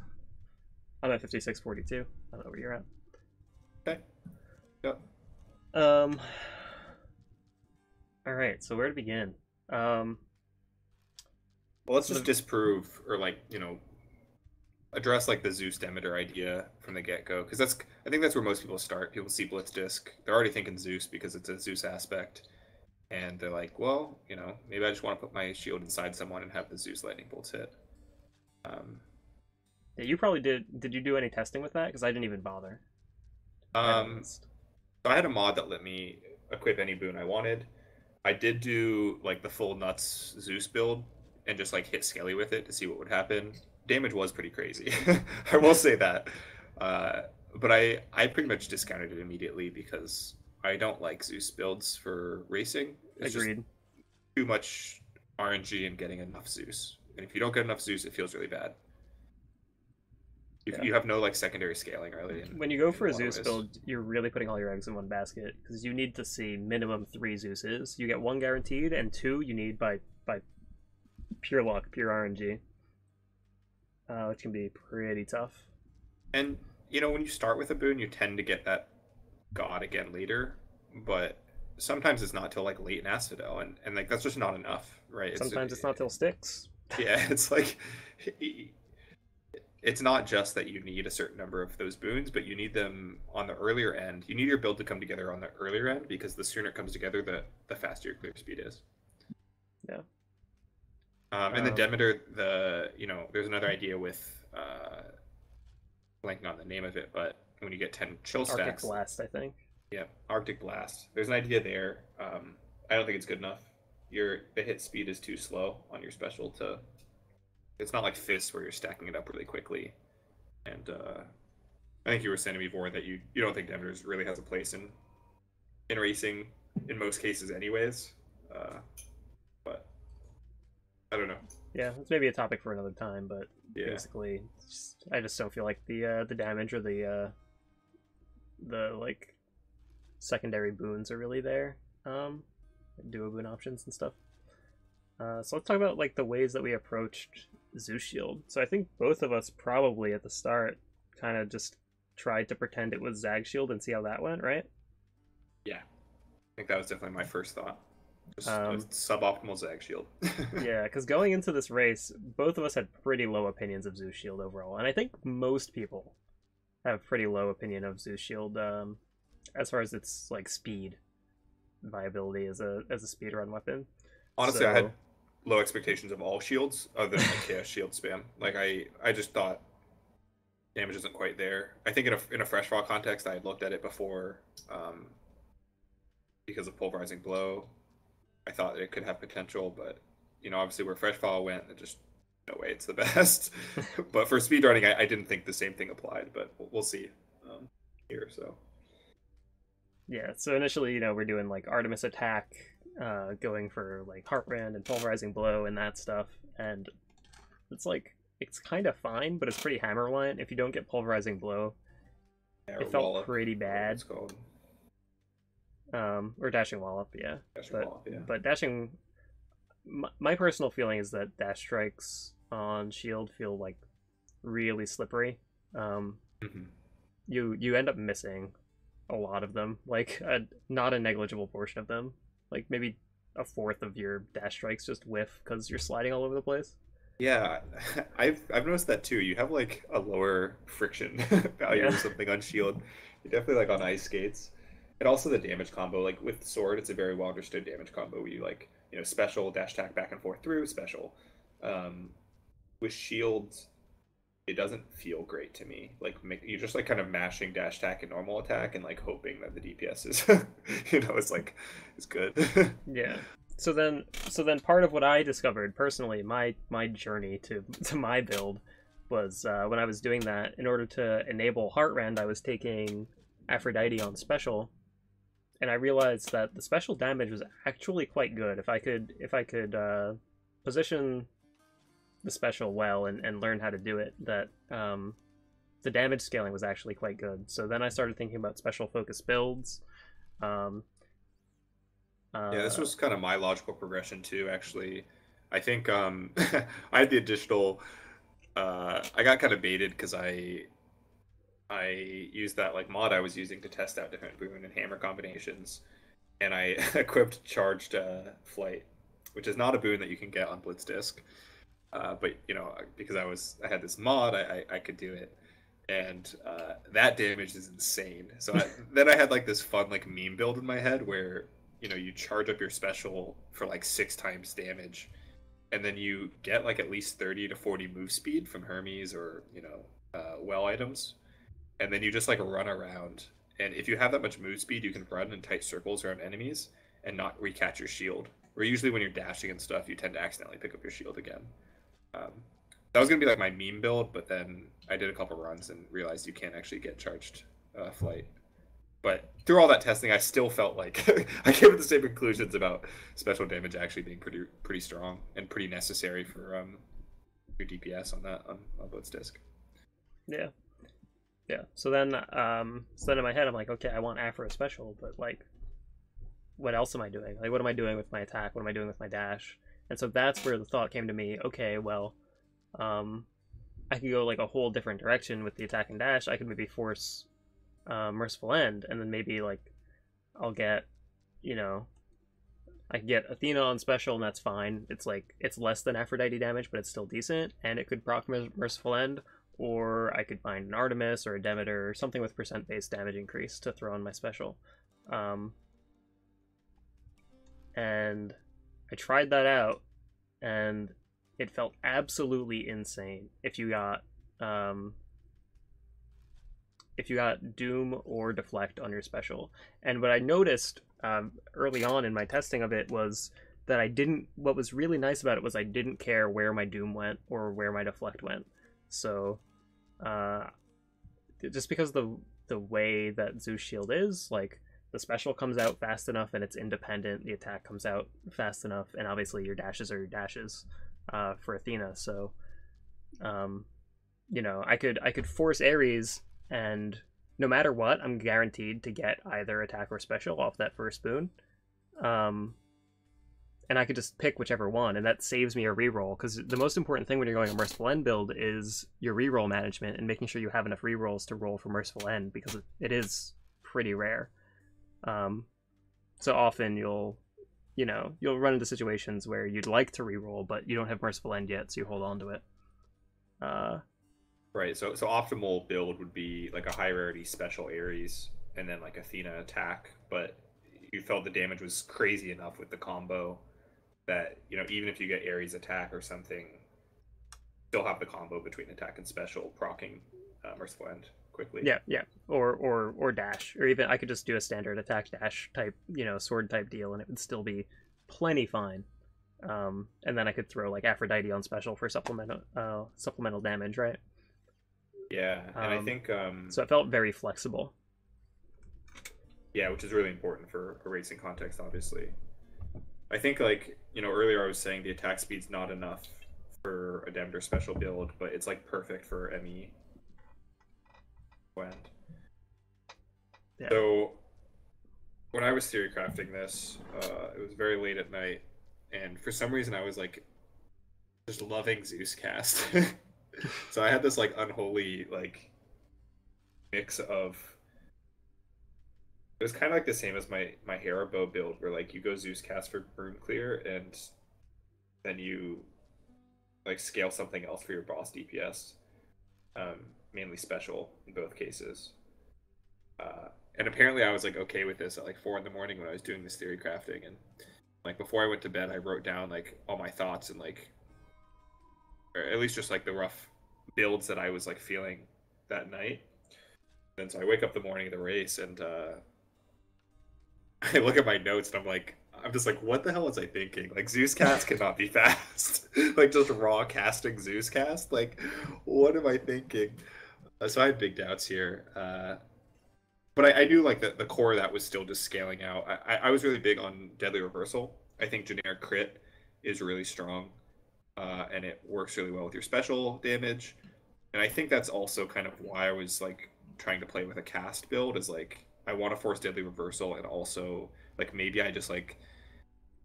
I'm at 56:42. I don't know where you're at. Okay. Yep. All right. So where to begin? Well, let's just disprove or address like the Zeus Demeter idea from the get-go, because I think that's where most people start. People see Blitz Disc, they're already thinking Zeus because it's a Zeus aspect, and they're like, well, you know, maybe I just want to put my shield inside someone and have the Zeus lightning bolts hit. Um, Yeah, you probably did. Did you do any testing with that? Because I didn't even bother. To be um, honest. so I had a mod that let me equip any boon I wanted. I did do like the full nuts Zeus build and just like hit Skelly with it to see what would happen. Damage was pretty crazy. I will say that. Uh, but I pretty much discounted it immediately because I don't like Zeus builds for racing. It's just Agreed. too much RNG and getting enough Zeus. And if you don't get enough Zeus, it feels really bad. Yeah. You have no like secondary scaling really When you go in for a a lot of Zeus ways. build, you're really putting all your eggs in one basket because you need to see minimum 3 Zeuses. You get one guaranteed, and two you need by pure luck, pure RNG, which can be pretty tough. And you know, when you start with a boon, you tend to get that god again later, but sometimes it's not till like late in Asphodel, and like that's just not enough, right? Sometimes it's not till sticks. Yeah, it's like it's not just that you need a certain number of those boons, but you need them on the earlier end. You need your build to come together on the earlier end because the sooner it comes together, the faster your clear speed is. Yeah. And then Demeter, there's another idea with blanking on the name of it, but when you get 10 chill Arctic stacks, Blast, I think. yeah, Arctic Blast. There's an idea there. I don't think it's good enough. The hit speed is too slow on your special to. It's not like Fist where you're stacking it up really quickly. And I think you were saying before that you don't think Demeter's really has a place in racing in most cases, anyways. But I don't know. Yeah, it's maybe a topic for another time, but Yeah, basically, I just don't feel like the damage or the like secondary boons are really there. Duo boon options and stuff. So let's talk about like the ways that we approached Zeus Shield. So I think both of us probably at the start kind of just tried to pretend it was Zag Shield and see how that went, right? yeah. I think that was definitely my first thought. Just a Um, suboptimal Zag Shield. yeah, because going into this race, both of us had pretty low opinions of Zeus Shield overall, and I think most people have pretty low opinion of Zeus Shield as far as its like speed viability as a speed run weapon. Honestly, I had So low expectations of all shields other than like Chaos Shield spam. Like I just thought damage isn't quite there. I think in a fresh fall context, I had looked at it before because of pulverizing blow. I thought it could have potential, but you know, obviously where fresh fall went, it just no way it's the best. But for speedrunning, I didn't think the same thing applied, but we'll see here. So yeah, so initially, we're doing like Artemis attack, going for like Heartrend and pulverizing blow and that stuff, and it's kind of fine, but it's pretty hammer reliant. If you don't get pulverizing blow, yeah, it or felt Wallop, pretty whatever bad. it's called. Or dashing wallop, yeah. Dashing but Wallop, yeah. but dashing, my personal feeling is that dash strikes on shield feel like really slippery. Mhm. You end up missing a lot of them, like not a negligible portion of them, like maybe a fourth of your dash strikes just whiff because you're sliding all over the place. Yeah, I've noticed that too. You have like a lower friction value or Yeah. something on shield. You're definitely like on ice skates. And also the damage combo, like with sword, it's a very well understood damage combo where you like, you know, special dash attack back and forth through special. Um, with shields, it doesn't feel great to me. Like you're just like kind of mashing dash attack and normal attack and like hoping that the DPS is, is good. Yeah. So then part of what I discovered personally, my journey to my build was when I was doing that. In order to enable Heartrend, I was taking Aphrodite on special, and I realized that the special damage was actually quite good. If I could position the special well and learn how to do it, that the damage scaling was actually quite good. So then I started thinking about special focus builds. Um, Yeah, this uh, was kind of my logical progression too, actually. I think I had the additional I got kind of baited because I used that like mod I was using to test out different boon and hammer combinations, and I equipped charged flight, which is not a boon that you can get on Blitz Disc. But you know, because I had this mod, I could do it, and that damage is insane. So then I had like this fun like meme build in my head where you know you charge up your special for like 6 times damage, and then you get like at least 30 to 40 move speed from Hermes or you know well items, and then you just like run around. And if you have that much move speed, you can run in tight circles around enemies and not recatch your shield. Where usually when you're dashing and stuff, you tend to accidentally pick up your shield again. Um, that was gonna be like my meme build, but then I did a couple runs and realized you can't actually get charged flight. But through all that testing, I still felt like I came to the same conclusions about special damage actually being pretty strong and pretty necessary for your DPS on that on Blitz disc. Yeah. Yeah. So then in my head I'm like, okay, I want Afro special, but like what else am I doing? Like what am I doing with my attack? What am I doing with my dash? And so that's where the thought came to me, okay, well, I could go like a whole different direction with the attack and dash. I could maybe force Merciful End, and then maybe like I'll get, you know, I can get Athena on special, and that's fine. It's like it's less than Aphrodite damage, but it's still decent, and it could proc Merciful End. Or I could find an Artemis or a Demeter or something with percent-based damage increase to throw on my special. And I tried that out, and it felt absolutely insane if you got Doom or Deflect on your special. And what I noticed early on in my testing of it was that what was really nice about it was I didn't care where my Doom went or where my Deflect went. So just because the way that Zeus Shield is, like the special comes out fast enough and it's independent, the attack comes out fast enough, and obviously your dashes are your dashes for Athena. So you know, I could force Ares, and no matter what, I'm guaranteed to get either attack or special off that first boon. And I could just pick whichever one, and that saves me a reroll, because the most important thing when you're going a Merciful End build is your reroll management and making sure you have enough rerolls to roll for Merciful End, because it is pretty rare. So often you'll run into situations where you'd like to reroll, but you don't have Merciful End yet, so you hold on to it. Right, so optimal build would be like a high rarity special Ares and then like Athena attack, but you felt the damage was crazy enough with the combo that, you know, even if you get Ares attack or something, still have the combo between attack and special proccing Merciful End quickly. Yeah. Or dash. Or even I could just do a standard attack dash type, you know, sword type deal, and it would still be plenty fine. And then I could throw like Aphrodite on special for supplemental damage, right? Yeah, and I think so it felt very flexible. Yeah, which is really important for a racing context, obviously. I think, like, you know, earlier I was saying the attack speed's not enough for a Demeter special build, but it's like perfect for ME. Yeah. So when I was theory crafting this, it was very late at night, and for some reason I was like just loving Zeus cast. So I had this like unholy like mix of, it was kind of like the same as my Hera Bow build, where like you go Zeus cast for burn clear, and then you like scale something else for your boss DPS, mainly special in both cases. And apparently I was like okay with this at like 4 in the morning when I was doing this theory crafting, and like before I went to bed I wrote down like all my thoughts and like, or at least just like the rough builds that I was like feeling that night. And so I wake up the morning of the race and I look at my notes and I'm just like, what the hell was I thinking? Like, Zeus cast cannot be fast. Like, just raw casting Zeus cast? Like, what am I thinking? So I had big doubts here. But I knew, like, the core of that was still just scaling out. I was really big on Deadly Reversal. I think generic crit is really strong. And it works really well with your special damage. And I think that's also kind of why I was, like, trying to play with a cast build, is, like, I want to force Deadly Reversal, and also, like, maybe I just, like,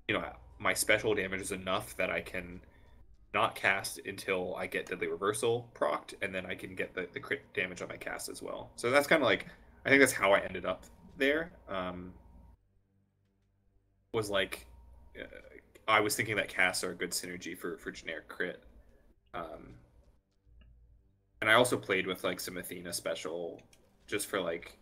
you know, my special damage is enough that I can not cast until I get Deadly Reversal procced, and then I can get the crit damage on my cast as well. So that's kind of like, I think that's how I ended up there. Was like, I was thinking that casts are a good synergy for generic crit. Um, and I also played with like some Athena special, just for like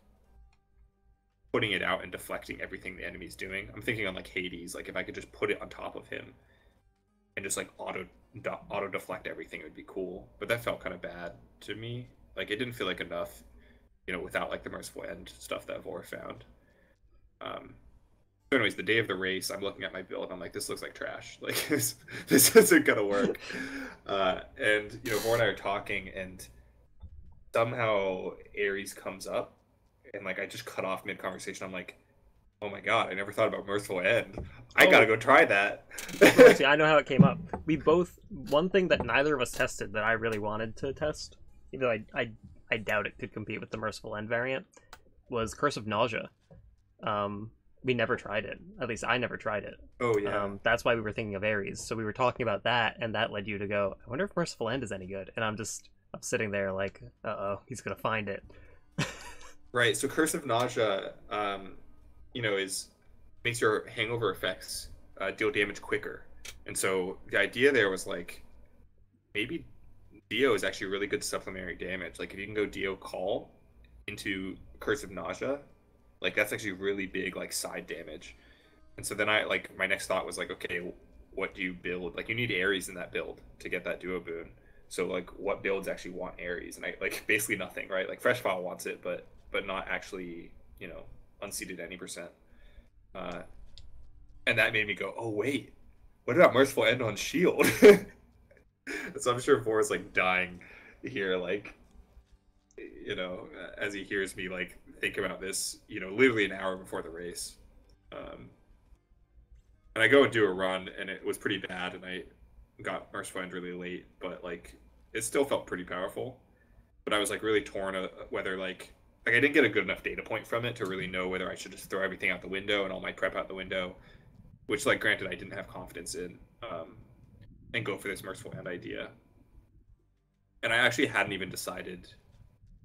putting it out and deflecting everything the enemy's doing. I'm thinking on like Hades, like if I could just put it on top of him and just like auto deflect everything, it would be cool. But that felt kind of bad to me. Like it didn't feel like enough, without like the merciful end stuff that Vor found. So anyways, the day of the race, I'm looking at my build. I'm like, this looks like trash. Like this isn't gonna work. And Vor and I are talking, and somehow Ares comes up, and like I just cut off mid conversation. I'm like, oh my god, I never thought about merciful end. I gotta go try that. Well, actually, I know how it came up. We both, one thing that neither of us tested that I really wanted to test, even though I doubt it could compete with the merciful end variant, was Curse of Nausea. We never tried it. At least I never tried it. Oh yeah. That's why we were thinking of Ares. So we were talking about that, and that led you to go, I wonder if merciful end is any good. And I'm sitting there like, he's gonna find it. Right. So Curse of Nausea, is makes your hangover effects deal damage quicker. And so the idea there was like, maybe Dio is actually really good supplementary damage. Like if you can go Dio Call into Curse of Nausea, like that's actually really big like side damage. And so then my next thought was like, okay, what do you build? Like you need Ares in that build to get that duo boon. So like what builds actually want Ares? And I like basically nothing, right? Like Fresh File wants it, but not actually, unseated any percent. And that made me go, oh wait, what about Merciful End on Shield? So I'm sure Vor is like dying here, like, as he hears me like think about this, literally an hour before the race. And I go and do a run, and it was pretty bad, and I got Merciful End really late, but like it still felt pretty powerful. But I was like really torn whether like I didn't get a good enough data point from it to really know whether I should just throw everything out the window and all my prep out the window, which like granted I didn't have confidence in, and go for this Merciful End idea. And I actually hadn't even decided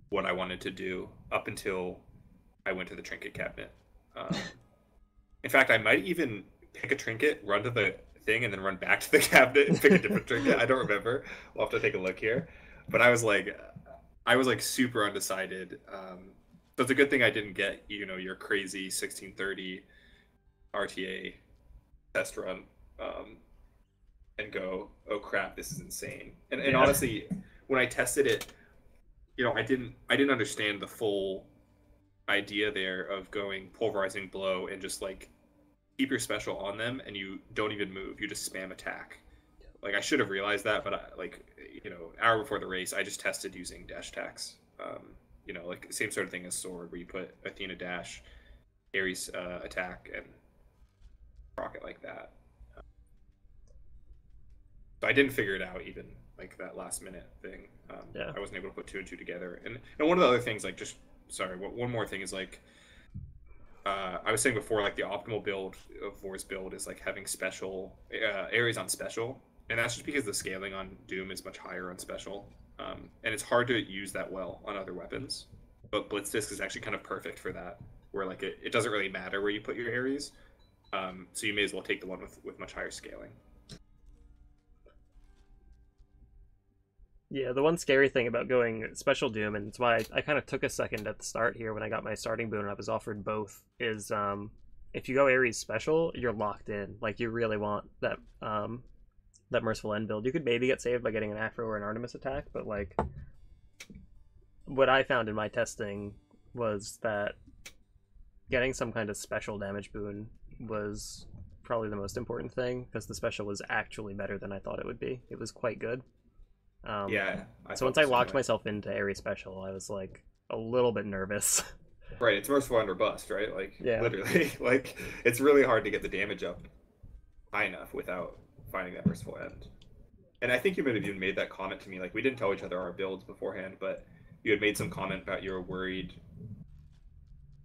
what I wanted to do up until I went to the trinket cabinet. In fact, I might even pick a trinket, run to the thing, and then run back to the cabinet and pick a different trinket. I don't remember. We'll have to take a look here. But I was like super undecided. So it's a good thing I didn't get, your crazy 1630 RTA test run, and go, oh crap, this is insane. And honestly, when I tested it, I didn't understand the full idea there of going pulverizing blow and just like keep your special on them and you don't even move, you just spam attack. Like I should have realized that, but hour before the race I just tested using dash attacks. Like same sort of thing as Sword, where you put Athena dash, Ares attack, and proc it like that. So I didn't figure it out even like that last minute thing. I wasn't able to put two and two together. And one of the other things, like one more thing is like, I was saying before, like the optimal build of Vor's build is like having special Ares on special, and that's just because the scaling on Doom is much higher on special, and it's hard to use that well on other weapons. But Blitz Disc is actually kind of perfect for that, where like it doesn't really matter where you put your Ares, so you may as well take the one with much higher scaling. Yeah, the one scary thing about going Special Doom, and it's why I kind of took a second at the start here when I got my starting boon and I was offered both, is if you go Ares Special, you're locked in. Like, you really want that that Merciful End build. You could maybe get saved by getting an Afro or an Artemis attack, but like, what I found in my testing was that getting some kind of special damage boon was probably the most important thing, because the special was actually better than I thought it would be. It was quite good. So once I locked myself into Ares Special, I was like a little bit nervous. Right, it's Merciful End or bust, right? Like, literally, like it's really hard to get the damage up high enough without finding that Merciful End. And I think you might have even made that comment to me. Like, we didn't tell each other our builds beforehand, but you had made some comment about you were worried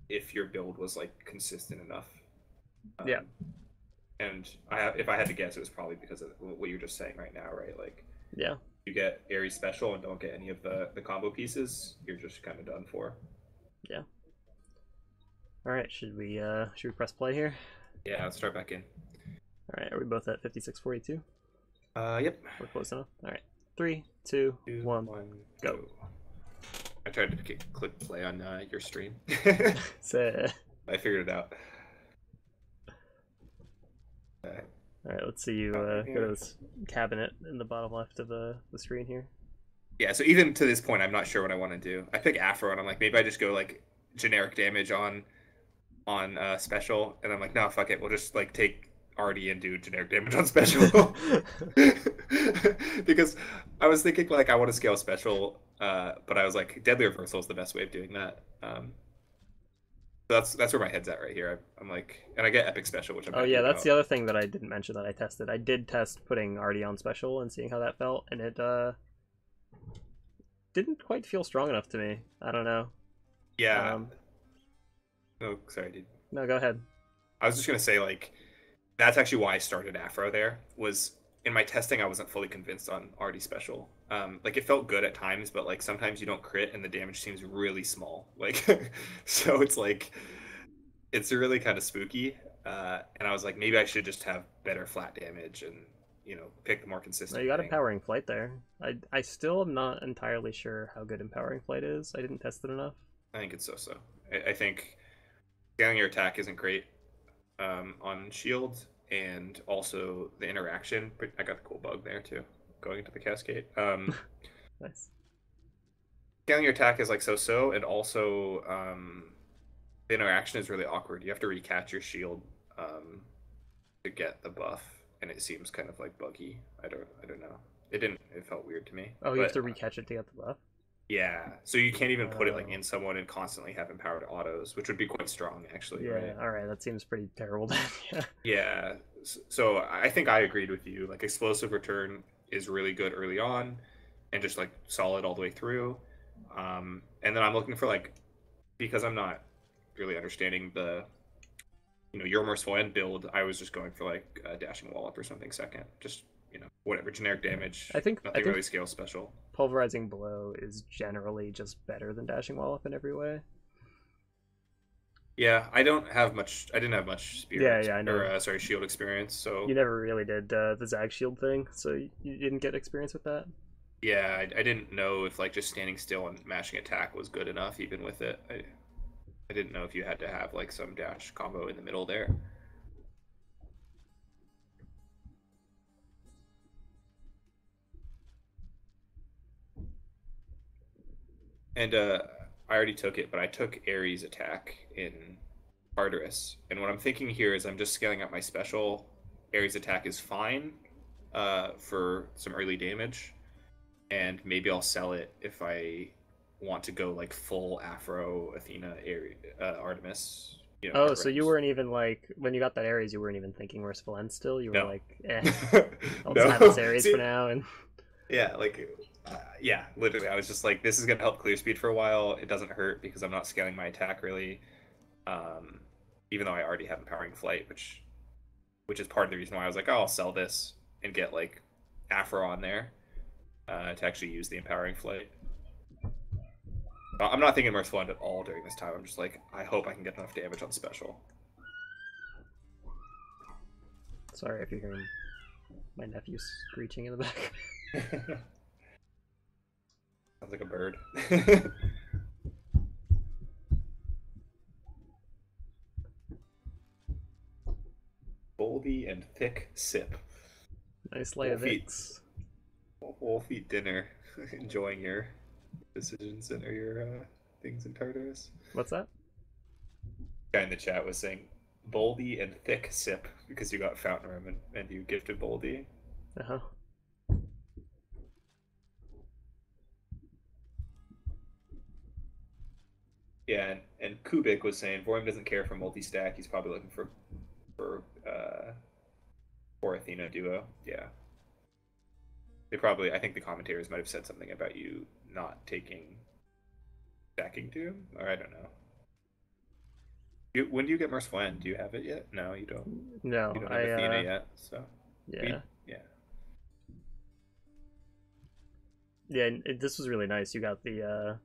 if your build was like consistent enough. And if I had to guess, it was probably because of what you're just saying right now, right? Like, you get Ares Special and don't get any of the combo pieces, you're just kind of done for. Yeah. All right, should we press play here? Yeah, let's start back in. All right, are we both at 5642? Yep. We're close enough. All right. 3, 2, Two, 1, one, go. go. I tried to click play on your stream. So, I figured it out. all right, let's see you go to this cabinet in the bottom left of the screen here. Yeah, so even to this point, I'm not sure what I want to do. I pick Afro, and I'm like, maybe I just go like generic damage on special, and I'm like, no, fuck it, we'll just like take RD and do generic damage on special. Because I was thinking like I want to scale special, but I was like, deadly reversal is the best way of doing that. That's where my head's at right here. I'm like, and I get epic special, which I'm Oh happy yeah, that's about. the other thing that I didn't mention that I tested. I did test putting RD on special and seeing how that felt, and it didn't quite feel strong enough to me. I don't know. Yeah. Oh, sorry, dude. No, go ahead. I was just gonna say like that's actually why I started Afro there. Was in my testing I wasn't fully convinced on RD special. Like it felt good at times, but like sometimes you don't crit and the damage seems really small. Like so it's like it's really kind of spooky. And I was like, maybe I should just have better flat damage and pick the more consistent. No, you got thing. Empowering Flight there. I still am not entirely sure how good Empowering Flight is. I didn't test it enough. I think it's so. I think scaling your attack isn't great on shield, and also the interaction. But I got the cool bug there too, going into the cascade. Nice. Scaling your attack is like so, and also the interaction is really awkward. You have to recatch your shield to get the buff, and it seems kind of like buggy. I don't know. It felt weird to me. Oh, you have to recatch it to get the buff? Yeah, so you can't even put it like in someone and constantly have empowered autos, which would be quite strong actually. Yeah, right? all right, that seems pretty terrible. Yeah. Yeah, so I think I agreed with you. Like explosive return is really good early on, and just like solid all the way through. And then I'm looking for like, because I'm not really understanding the your merciful end build, I was just going for like a dashing wallop or something second. Just whatever generic damage. I think really scale special. Pulverizing Blow is generally just better than Dashing Wallop in every way. Yeah, I didn't have much spear. Yeah, I know. Or shield experience. So you never really did the Zag Shield thing, so you didn't get experience with that. Yeah, I didn't know if like just standing still and mashing attack was good enough even with it. I didn't know if you had to have like some dash combo in the middle there. And I already took it, but I took Ares attack in Tartarus. And what I'm thinking here is I'm just scaling up my special. Ares attack is fine for some early damage. And maybe I'll sell it if I want to go like full Afro, Athena, Artemis. So you weren't even like, when you got that Ares, you weren't even thinking Merciful End still? You were like, I'll just have this Ares for now. And yeah, like... yeah, literally, I was just like, this is going to help clear speed for a while. It doesn't hurt because I'm not scaling my attack really. Even though I already have Empowering Flight, which is part of the reason why I was like, oh, I'll sell this and get like Afro on there to actually use the Empowering Flight. I'm not thinking Merciful End at all during this time. I'm just like, I hope I can get enough damage on special. Sorry if you're hearing my nephew screeching in the back. Sounds like a bird. Boldy and thick sip. Nice lay of it. Wolf eat dinner. Enjoying your decisions and your things in Tartarus. What's that? Guy in the chat was saying Boldy and thick sip because you got Fountain Room and you gifted Boldy. Uh-huh. Yeah, and Kubik was saying Vorim doesn't care for multi-stack. He's probably looking for Athena duo. Yeah. I think the commentators might have said something about you not taking stacking Doom, or I don't know. When do you get Merciful End? Do you have it yet? No, you don't. No, you don't have Athena yet. So yeah, yeah. This was really nice. You got the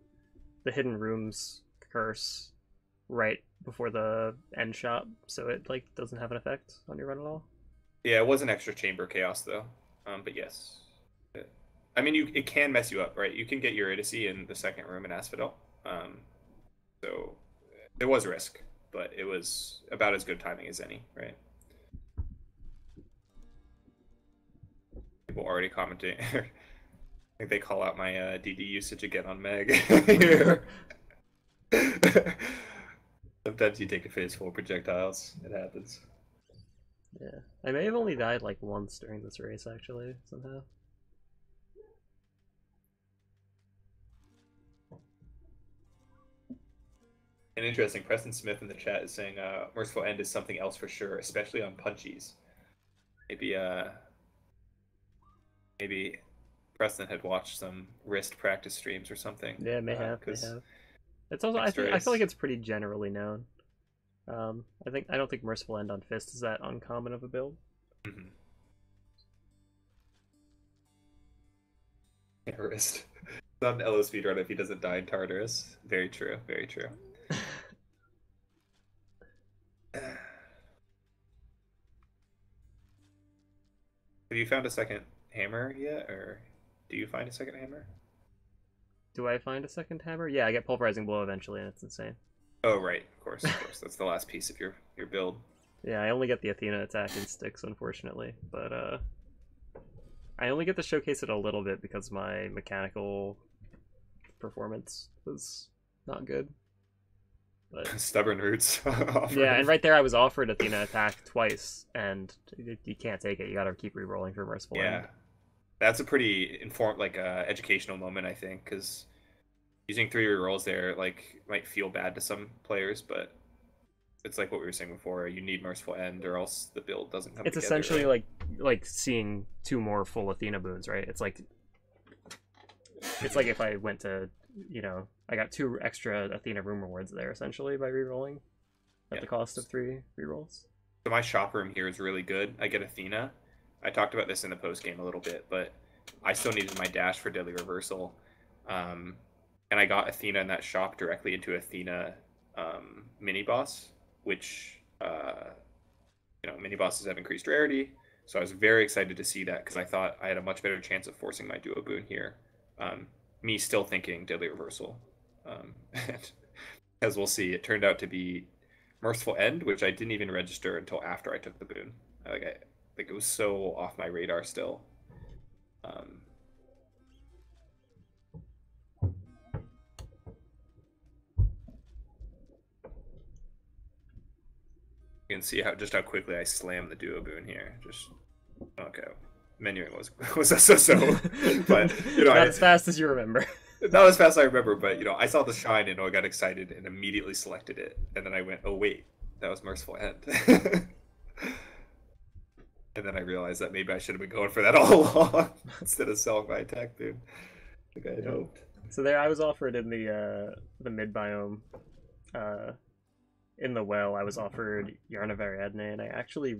Hidden Rooms curse right before the end shot, so it like doesn't have an effect on your run at all. Yeah, it was an extra chamber chaos though. But yes, I mean, it can mess you up, right? You can get Eurydice in the second room in Asphodel. So there was risk, but it was about as good timing as any, right? People already commenting. I think they call out my DD usage again on Meg here. Sometimes you take a face full of projectiles. It happens. Yeah, I may have only died like once during this race actually somehow. And interesting, Preston Smith in the chat is saying Merciful End is something else for sure, especially on punchies. Maybe Preston had watched some wrist practice streams or something. Yeah, may have. It's also I feel like it's pretty generally known. I don't think Merciful End on Fist is that uncommon of a build. Mm-hmm. Wrist. Not an Elo speedrun if he doesn't die in Tartarus. Very true. Very true. Have you found a second hammer yet, or do you find a second hammer? Do I find a second hammer? Yeah, I get Pulverizing Blow eventually, and it's insane. Oh, right. Of course. That's the last piece of your build. Yeah, I only get the Athena attack in sticks, unfortunately. But I only get to showcase it a little bit because my mechanical performance was not good. But Stubborn roots. yeah, and right there I was offered Athena attack twice, and you can't take it. You gotta keep re-rolling for Merciful End. That's a pretty educational moment, I think, because using 3 rerolls there might feel bad to some players, but it's like what we were saying before. You need Merciful End, or else the build doesn't come. It's together, essentially right? like seeing 2 more full Athena boons, right? It's like if I went to, I got 2 extra Athena room rewards there essentially by rerolling at the cost of 3 rerolls. So my shop room here is really good. I get Athena. I talked about this in the post game a little bit, but I still needed my dash for Deadly Reversal, and I got Athena in that shop directly into Athena mini boss, which mini bosses have increased rarity. So I was very excited to see that because I thought I had a much better chance of forcing my duo boon here. Me still thinking Deadly Reversal. As we'll see, it turned out to be Merciful End, which I didn't even register until after I took the boon. I think it was so off my radar still. You can see how quickly I slammed the duo boon here. Just okay. Menuing was so, but not as fast as you remember. Not as fast as I remember, but I saw the shine and I got excited and immediately selected it, and then I went, oh wait, that was Merciful End. And then I realized that maybe I should have been going for that all along instead of selling my attack boon. Like I had hoped. So there, I was offered in the mid biome, in the well. I was offered Yarn of Ariadne, and I actually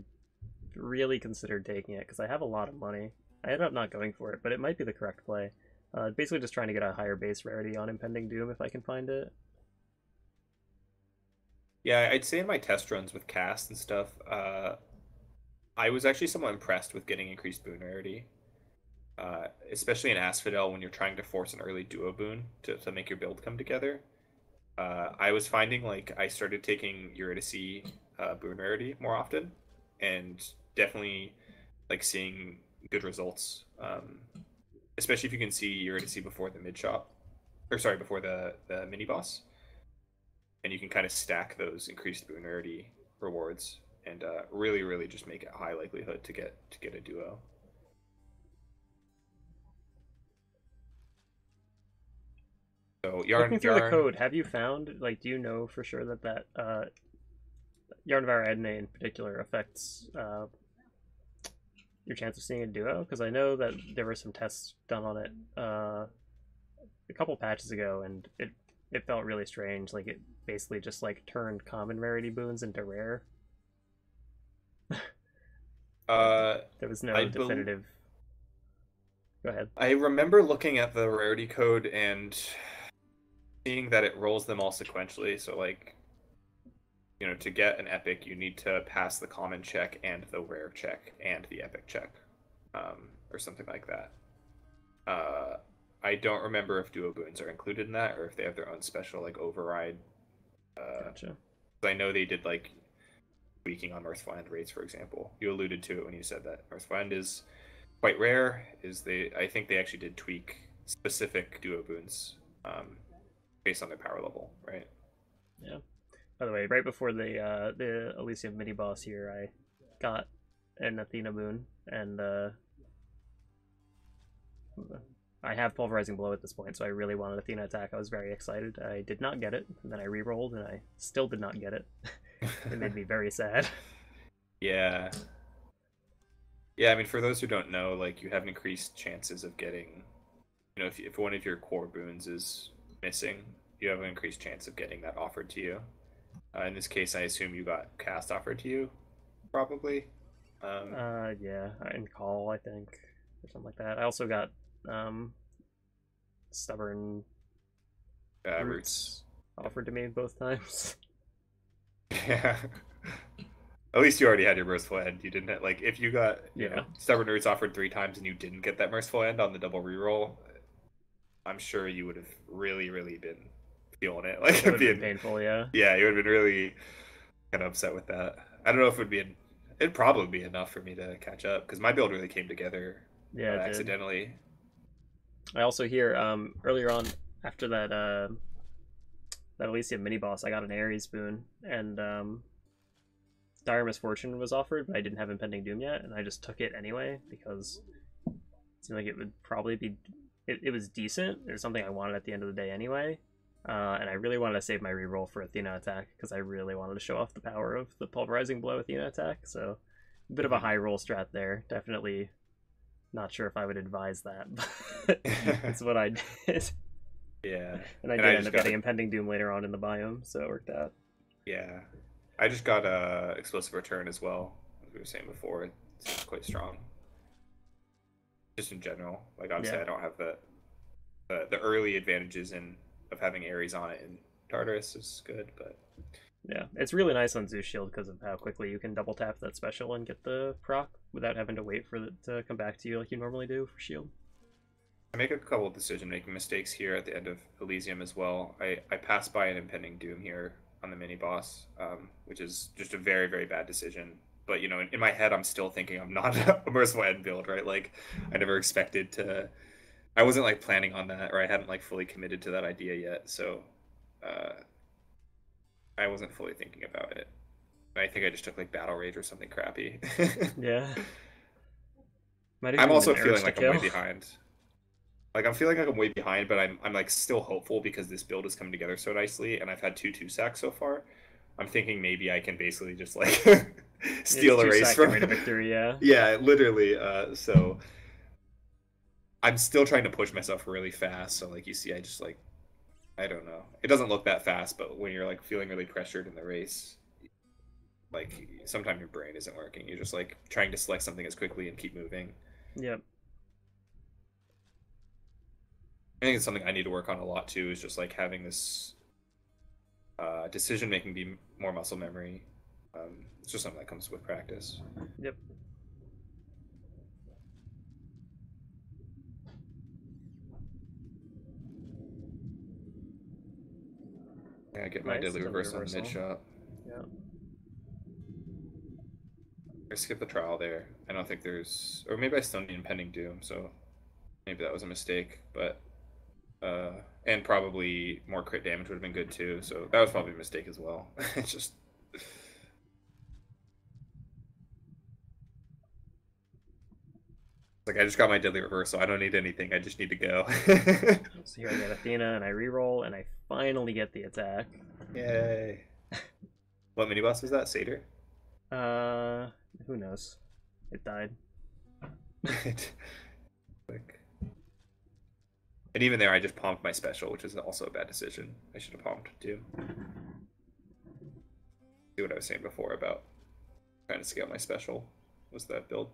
really considered taking it because I have a lot of money. I ended up not going for it, but it might be the correct play. Basically, just trying to get a higher base rarity on Impending Doom if I can find it. Yeah, I'd say in my test runs with cast and stuff, I was actually somewhat impressed with getting increased boon rarity. Especially in Asphodel when you're trying to force an early duo boon to make your build come together. I was finding I started taking Eurydice boon rarity more often, and definitely seeing good results. Especially if you can see Eurydice before the mid shop, before the mini boss, and you can kind of stack those increased boon rarity rewards, and really just make it a high likelihood to get a duo. So looking through the code, have you found do you know for sure that Yarn of Ariadne in particular affects your chance of seeing a duo? Because I know that there were some tests done on it a couple patches ago, and it felt really strange. It basically just turned common rarity boons into rare. There was no definitive. Go ahead. I remember looking at the rarity code and seeing that it rolls them all sequentially. So to get an epic, you need to pass the common check and the rare check and the epic check, or something like that. Uh, I don't remember if duo boons are included in that or if they have their own special like override. Gotcha. I know they did like tweaking on Northfall End rates, for example. You alluded to it when you said that Northfall End is quite rare. Is they? I think they actually did tweak specific duo boons based on their power level, right? Yeah. By the way, right before the Elysium mini boss here, I got an Athena boon, and I have Pulverizing Blow at this point, so I really wanted Athena attack. I was very excited. I did not get it, and then I re-rolled, and I still did not get it. It made me very sad. Yeah. Yeah, I mean, for those who don't know, like, you have increased chances of getting, if one of your core boons is missing, you have an increased chance of getting that offered to you. In this case, I assume you got cast offered to you, probably. Yeah, and Call, I think, or something like that. I also got Stubborn Roots. Roots offered to me both times. Yeah. At least you already had your Merciful End. You didn't have, like, if you got, Stubborn Roots offered 3 times and you didn't get that Merciful End on the double reroll, I'm sure you would have really, really been feeling it. Like, it would have been painful, yeah. Yeah, you would have been really kind of upset with that. I don't know if it'd probably be enough for me to catch up because my build really came together accidentally. I also hear earlier on after that Elysium mini boss, I got an Ares boon, and Dire Misfortune was offered, but I didn't have Impending Doom yet, and I just took it anyway because it seemed like it would probably be. It was decent. It was something I wanted at the end of the day anyway, and I really wanted to save my reroll for Athena attack because I really wanted to show off the power of the Pulverizing Blow Athena attack. So a bit of a high roll strat there. Definitely not sure if I would advise that, but that's what I did. Yeah. And I did end up getting Impending Doom later on in the biome, so it worked out. Yeah. I just got a Explosive Return as well, as we were saying before. It's quite strong. Just in general. Like, obviously, I don't have the early advantages of having Ares on it, and Tartarus is good, but... Yeah, it's really nice on Zeus Shield because of how quickly you can double tap that special and get the proc without having to wait for it to come back to you like you normally do for Shield. I make a couple of decision-making mistakes here at the end of Elysium as well. I pass by an Impending Doom here on the mini-boss, which is just a very, very bad decision. But, in my head, I'm still thinking I'm not a Merciful End build, right? Like, I never expected to... I wasn't, like, planning on that, or I hadn't, like, fully committed to that idea yet, so... I wasn't fully thinking about it. I think I just took, like, Battle Rage or something crappy. Yeah. I'm also feeling like I'm way behind. Like, I'm feeling like I'm way behind, but I'm like still hopeful because this build is coming together so nicely, and I've had 2/2 so far. I'm thinking maybe I can basically just like steal the race from victory, yeah. Yeah, literally. So I'm still trying to push myself really fast. So like you see, I just like I don't know. It doesn't look that fast, but when you're like feeling really pressured in the race, like sometimes your brain isn't working. You're just like trying to select something as quickly and keep moving. Yep. I think it's something I need to work on a lot too, is just like having this decision making be more muscle memory. It's just something that comes with practice. Yep. Yeah, I get my deadly reversal on the mid shot. Yeah. I skip the trial there. I don't think there's, or maybe I still need Impending Doom, so maybe that was a mistake. But and probably more crit damage would have been good too. So that was probably a mistake as well. It's just. Like, I just got my deadly reversal. I don't need anything. I just need to go. So here I get Athena, and I reroll, and I finally get the attack. Yay. What mini boss was that? Satyr? Who knows? It died. Quick. And even there, I just palmed my special, which is also a bad decision. I should have palmed too. See what I was saying before about trying to scale my special. Was that build?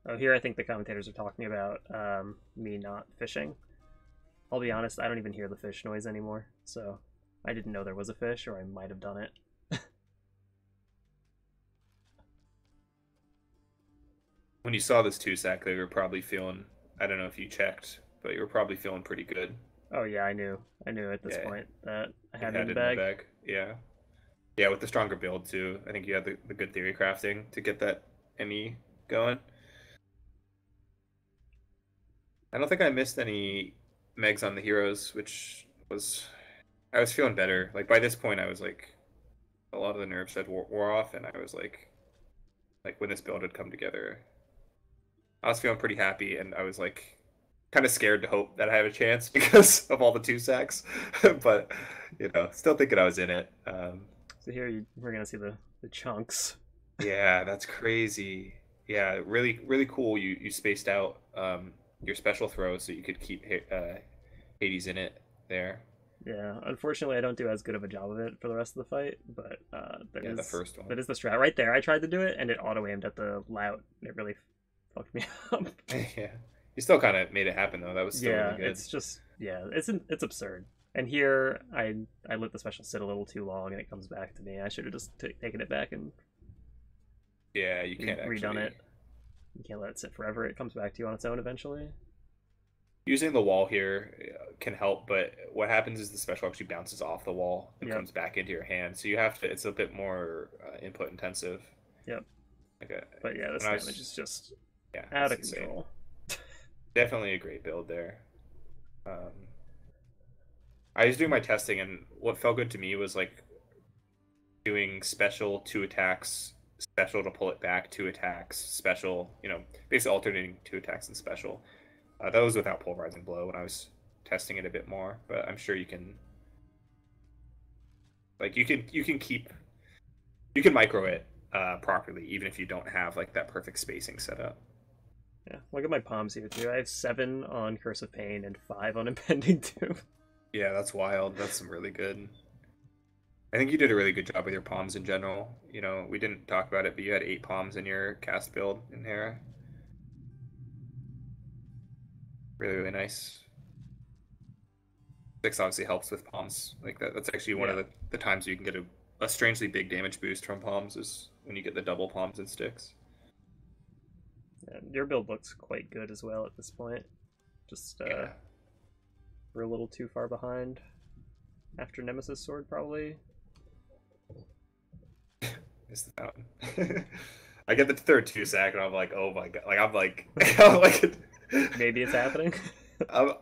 Oh, here I think the commentators are talking about me not fishing. I'll be honest, I don't even hear the fish noise anymore, so I didn't know there was a fish, or I might have done it. when you saw this 2-sack, they were probably feeling. I don't know if you checked, but you were probably feeling pretty good. Oh yeah, I knew. I knew at this Yeah, point that I you had it in had the it in the bag. bag. Yeah, yeah, with the stronger build too. I think you had the good theory crafting to get that ME going. I don't think I missed any megs on the heroes, which was I was feeling better. Like by this point, I was like a lot of the nerves had wore off, and I was like when this build had come together, I was feeling pretty happy, and I was like kind of scared to hope that I had a chance because of all the 2-sacks, but still thinking I was in it. So here we're gonna see the chunks. Yeah, that's crazy. Yeah, really, really cool. You spaced out your special throw so you could keep Hades in it there. Yeah, unfortunately, I don't do as good of a job of it for the rest of the fight, but Yeah, the first one. that is the strat right there. I tried to do it, and it auto aimed at the lout. It really fucked me up. Yeah, you still kind of made it happen though. That was still Yeah, really good. it's just it's absurd. And here I let the special sit a little too long, and it comes back to me. I should have just taken it back and Yeah, you can't redone actually. it. You can't let it sit forever. It comes back to you on its own eventually. Using the wall here can help, but what happens is the special actually bounces off the wall and Yep. comes back into your hand. So you have to. It's a bit more input intensive. Yep. Okay. But yeah, this damage is just Yeah, out of insane. control. Definitely a great build there. Um, I was doing my testing, and what felt good to me was like doing special 2 attacks, special to pull it back, 2 attacks, special. Basically alternating 2 attacks and special. That was without pulverizing blow when I was testing it a bit more, but I'm sure you can. Like you can micro it properly, even if you don't have like that perfect spacing set up. Yeah, look at my palms here too. I have 7 on Curse of Pain and 5 on Impending Doom. Yeah, that's wild. That's some really good. I think you did a really good job with your palms in general. We didn't talk about it, but you had 8 palms in your cast build in Hera. Really, really nice. 6 obviously helps with palms. Like that's actually one of Yeah. the times you can get a strangely big damage boost from palms is when you get the double palms and sticks. And your build looks quite good as well at this point. Just Yeah. we're a little too far behind after Nemesis Sword, probably. It's the fountain. I get the third 2-sack and I'm like, oh my god! Like I'm like, I'm like, Maybe it's happening. I'm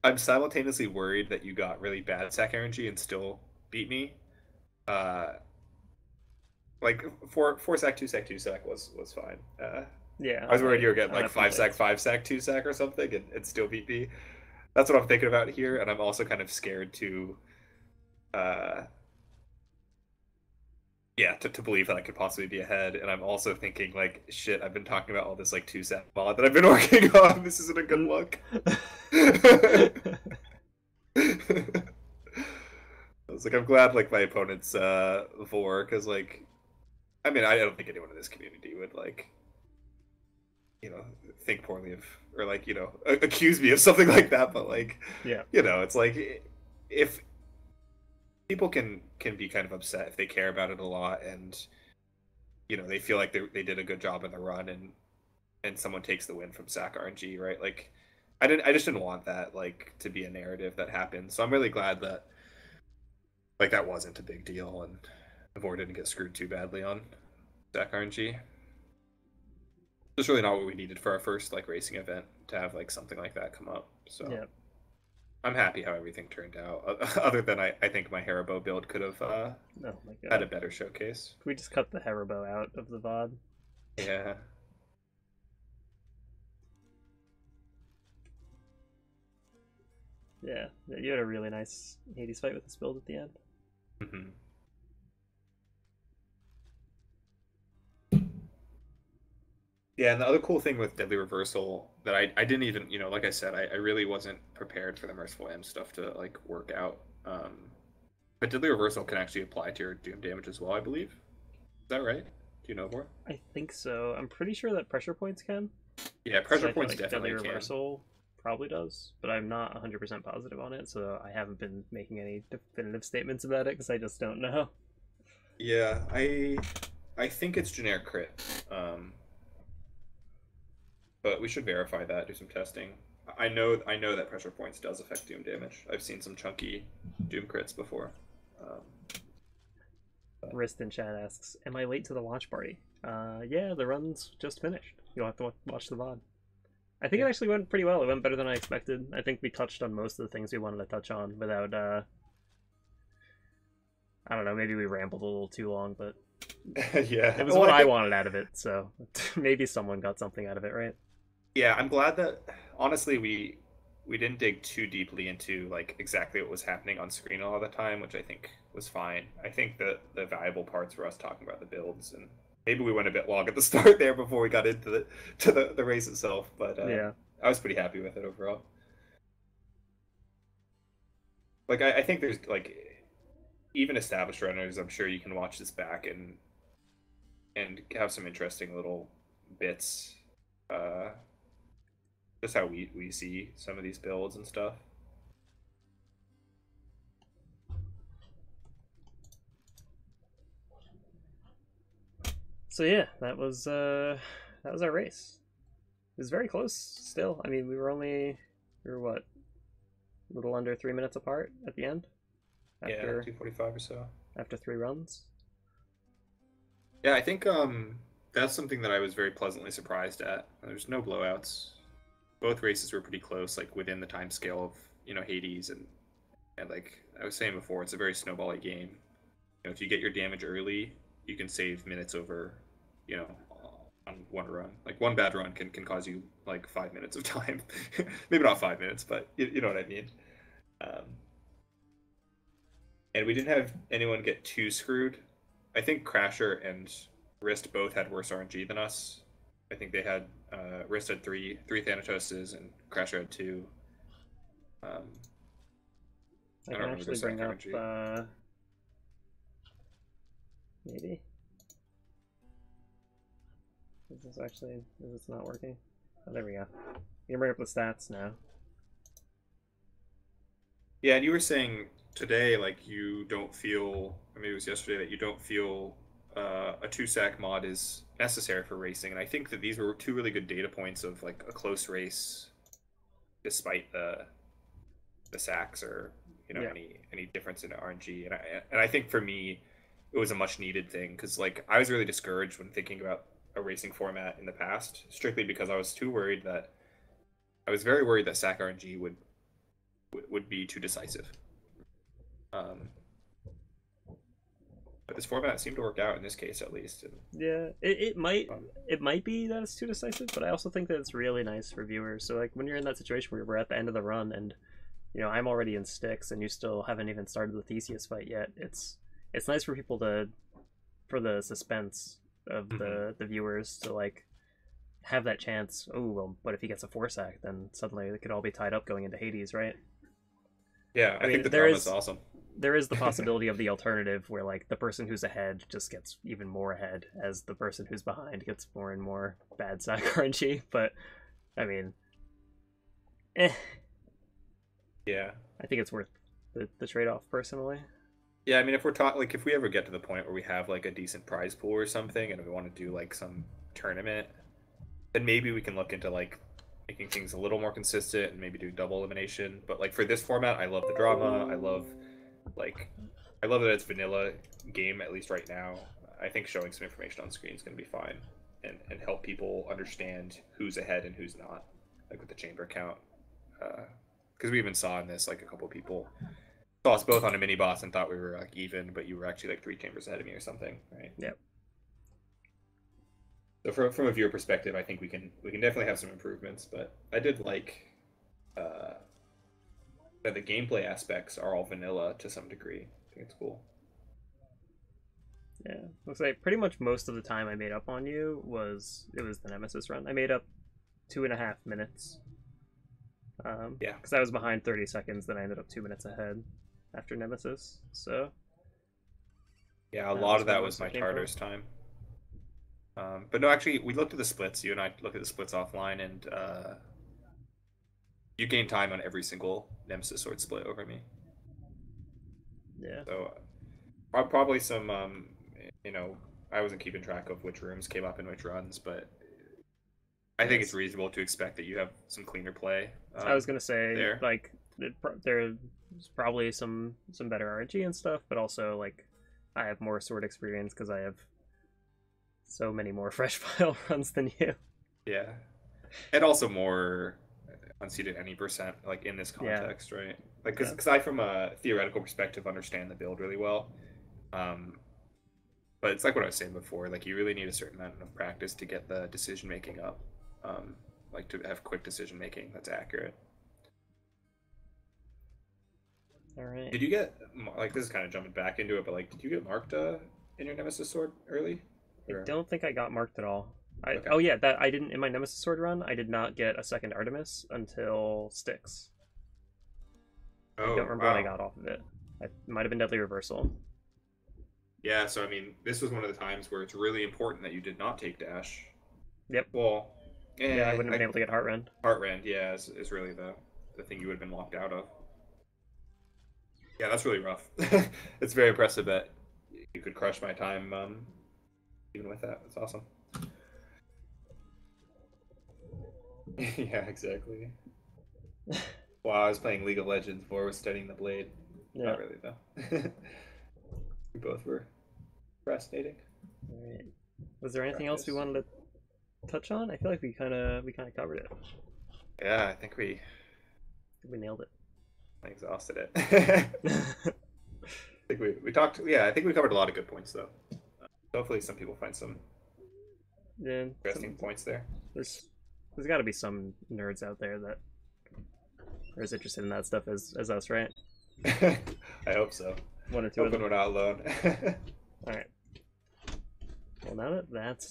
I'm simultaneously worried that you got really bad sack energy and still beat me. Uh, like four sack 2-sack 2-sack was fine. Yeah. I was worried you were getting I don't like have 5-sack complaints. 5-sack 2-sack or something and still beat me. That's what I'm thinking about here, and I'm also kind of scared to, uh, yeah, to believe that I could possibly be ahead. And I'm also thinking like, shit, I've been talking about all this like 2-sack mod that I've been working on. This isn't a good look. I was like, I'm glad like my opponent's Vor, because like, I mean, I don't think anyone in this community would like, you know, think poorly of or like accuse me of something like that. But like, Yeah. it's like if people can be kind of upset if they care about it a lot and they feel like they did a good job in the run and someone takes the win from sack RNG, right? Like, I just didn't want that like to be a narrative that happened. So I'm really glad that like that wasn't a big deal and Vor didn't get screwed too badly on sack RNG. It's really not what we needed for our first like racing event to have like something like that come up. So Yeah. I'm happy how everything turned out. Other than I think my Hera Bow build could have Oh my god. had a better showcase. Can we just cut the Hera Bow out of the VOD? Yeah. Yeah. You had a really nice Hades fight with this build at the end. Mm-hmm. Yeah, and the other cool thing with Deadly Reversal that I didn't even, like I said, I really wasn't prepared for the Merciful M stuff to like work out. But Deadly Reversal can actually apply to your Doom damage as well, I believe. Is that right? Do you know more? I think so. I'm pretty sure that pressure points can. Yeah, So pressure I feel points like definitely Deadly can. Reversal probably does, but I'm not 100% positive on it, so I haven't been making any definitive statements about it because I just don't know. Yeah, I think it's generic crit, but we should verify that. Do some testing. I know that pressure points does affect Doom damage. I've seen some chunky Doom crits before. Wrist in chat asks, "Am I late to the launch party?" Yeah, the run's just finished. You'll have to watch the VOD. I think it actually went pretty well. It went better than I expected. I think we touched on most of the things we wanted to touch on without, I don't know, maybe we rambled a little too long, but Yeah, it was what I wanted out of it, so maybe someone got something out of it, right? Yeah, I'm glad that honestly we didn't dig too deeply into like exactly what was happening on screen all the time, which I think was fine. I think that the valuable parts were us talking about the builds, and maybe we went a bit long at the start there before we got into the race itself, but Yeah. I was pretty happy with it overall. Like I think there's like even established runners, I'm sure you can watch this back and have some interesting little bits. Just how we see some of these builds and stuff. So yeah, that was our race. It was very close still. I mean, we were what, a little under 3 minutes apart at the end. After, yeah, 2:45 or so. After 3 runs. Yeah, I think that's something that I was very pleasantly surprised at. There's no blowouts. Both races were pretty close, like within the time scale of Hades and like I was saying before, it's a very snowbally game. If you get your damage early, you can save minutes over, on one run. Like one bad run can cause you like 5 minutes of time. Maybe not 5 minutes, but you know what I mean. And we didn't have anyone get too screwed. I think Crasher and Wrist both had worse RNG than us. I think they had Wrist had three Thanatoses and Crasher had 2. I can actually bring up maybe. Is this not working? Oh, there we go. You can bring up the stats now. Yeah, and you were saying today, like, you don't feel, or maybe it was yesterday, that you don't feel a 2-sack mod is necessary for racing. And I think that these were 2 really good data points of, like, a close race despite the sacks or, Yeah. any difference in RNG. And I think for me, it was a much needed thing because, like, I was really discouraged when thinking about a racing format in the past, strictly because I was very worried that sack RNG would be too decisive. But this format seemed to work out in this case, at least. And, yeah, it might be that it's too decisive, but I also think that it's really nice for viewers. So like when you're in that situation where we're at the end of the run and I'm already in Styx and you still haven't even started the Theseus fight yet, it's nice for people for the suspense of the viewers to like have that chance. Oh well, what if he gets a 4-sack? Then suddenly it could all be tied up going into Hades, right? Yeah, I think the drama is awesome. There is the possibility of the alternative where like the person who's ahead just gets even more ahead as the person who's behind gets more and more bad sack RNG. But I mean, yeah, I think it's worth the trade-off personally. Yeah, I mean, if we ever get to the point where we have like a decent prize pool or something, and we want to do like some tournament, then maybe we can look into like making things a little more consistent and maybe do double elimination. But like for this format, I love the drama. I love that it's vanilla game, at least right now. I think showing some information on screen is going to be fine and help people understand who's ahead and who's not, like with the chamber count. Because we even saw in this like a couple people saw us both on a mini boss and thought we were like even, but you were actually like 3 chambers ahead of me or something, right? Yep. So from a viewer perspective, I think we can definitely have some improvements, but I did like that the gameplay aspects are all vanilla to some degree. I think it's cool. Yeah, looks like pretty much most of the time I made up on you was the Nemesis run. I made up 2.5 minutes. Yeah, because I was behind 30 seconds, then I ended up 2 minutes ahead after Nemesis. So yeah, a lot of that was my Tartarus time. But no, actually, we looked at the splits. You and I looked at the splits offline, and you gained time on every single Nemesis Sword split over me. Yeah. So probably some, I wasn't keeping track of which rooms came up in which runs, but I think it's reasonable to expect that you have some cleaner play. I was gonna say there. like there's probably some better RNG and stuff, but also like I have more sword experience because I have so many more fresh file runs than you. Yeah, and also more unseated any percent like in this context, right? Like because I from a theoretical perspective understand the build really well. But it's like what I was saying before, like you really need a certain amount of practice to get the decision making up. Like to have quick decision making that's accurate. All right. Did you get like this is kind of jumping back into it, but like did you get marked in your Nemesis Sword early? Or... I don't think I got marked at all. Okay. Oh yeah, that I didn't in my Nemesis Sword run. I did not get a second Artemis until Styx. I don't remember when I got off of it. It might have been Deadly Reversal. Yeah, so I mean, this was one of the times where it's really important that you did not take dash. Yep. Well, yeah, I wouldn't have been able to get Heartrend. Heartrend, yeah, is really the thing you would have been locked out of. Yeah, that's really rough. It's very impressive that you could crush my time even with that. That's awesome. Yeah, exactly. Wow, I was playing League of Legends before I was studying the blade. Yeah. Not really though. We both were fascinating. All right. Was there anything else we wanted to touch on? I feel like we kind of covered it. Yeah, I think we nailed it. I exhausted it. I think we talked. Yeah, I think we covered a lot of good points though. Hopefully, some people find some interesting points there. There's got to be some nerds out there that are as interested in that stuff as us, right? I hope so. One or two of them. We're not alone. All right. Well, now that's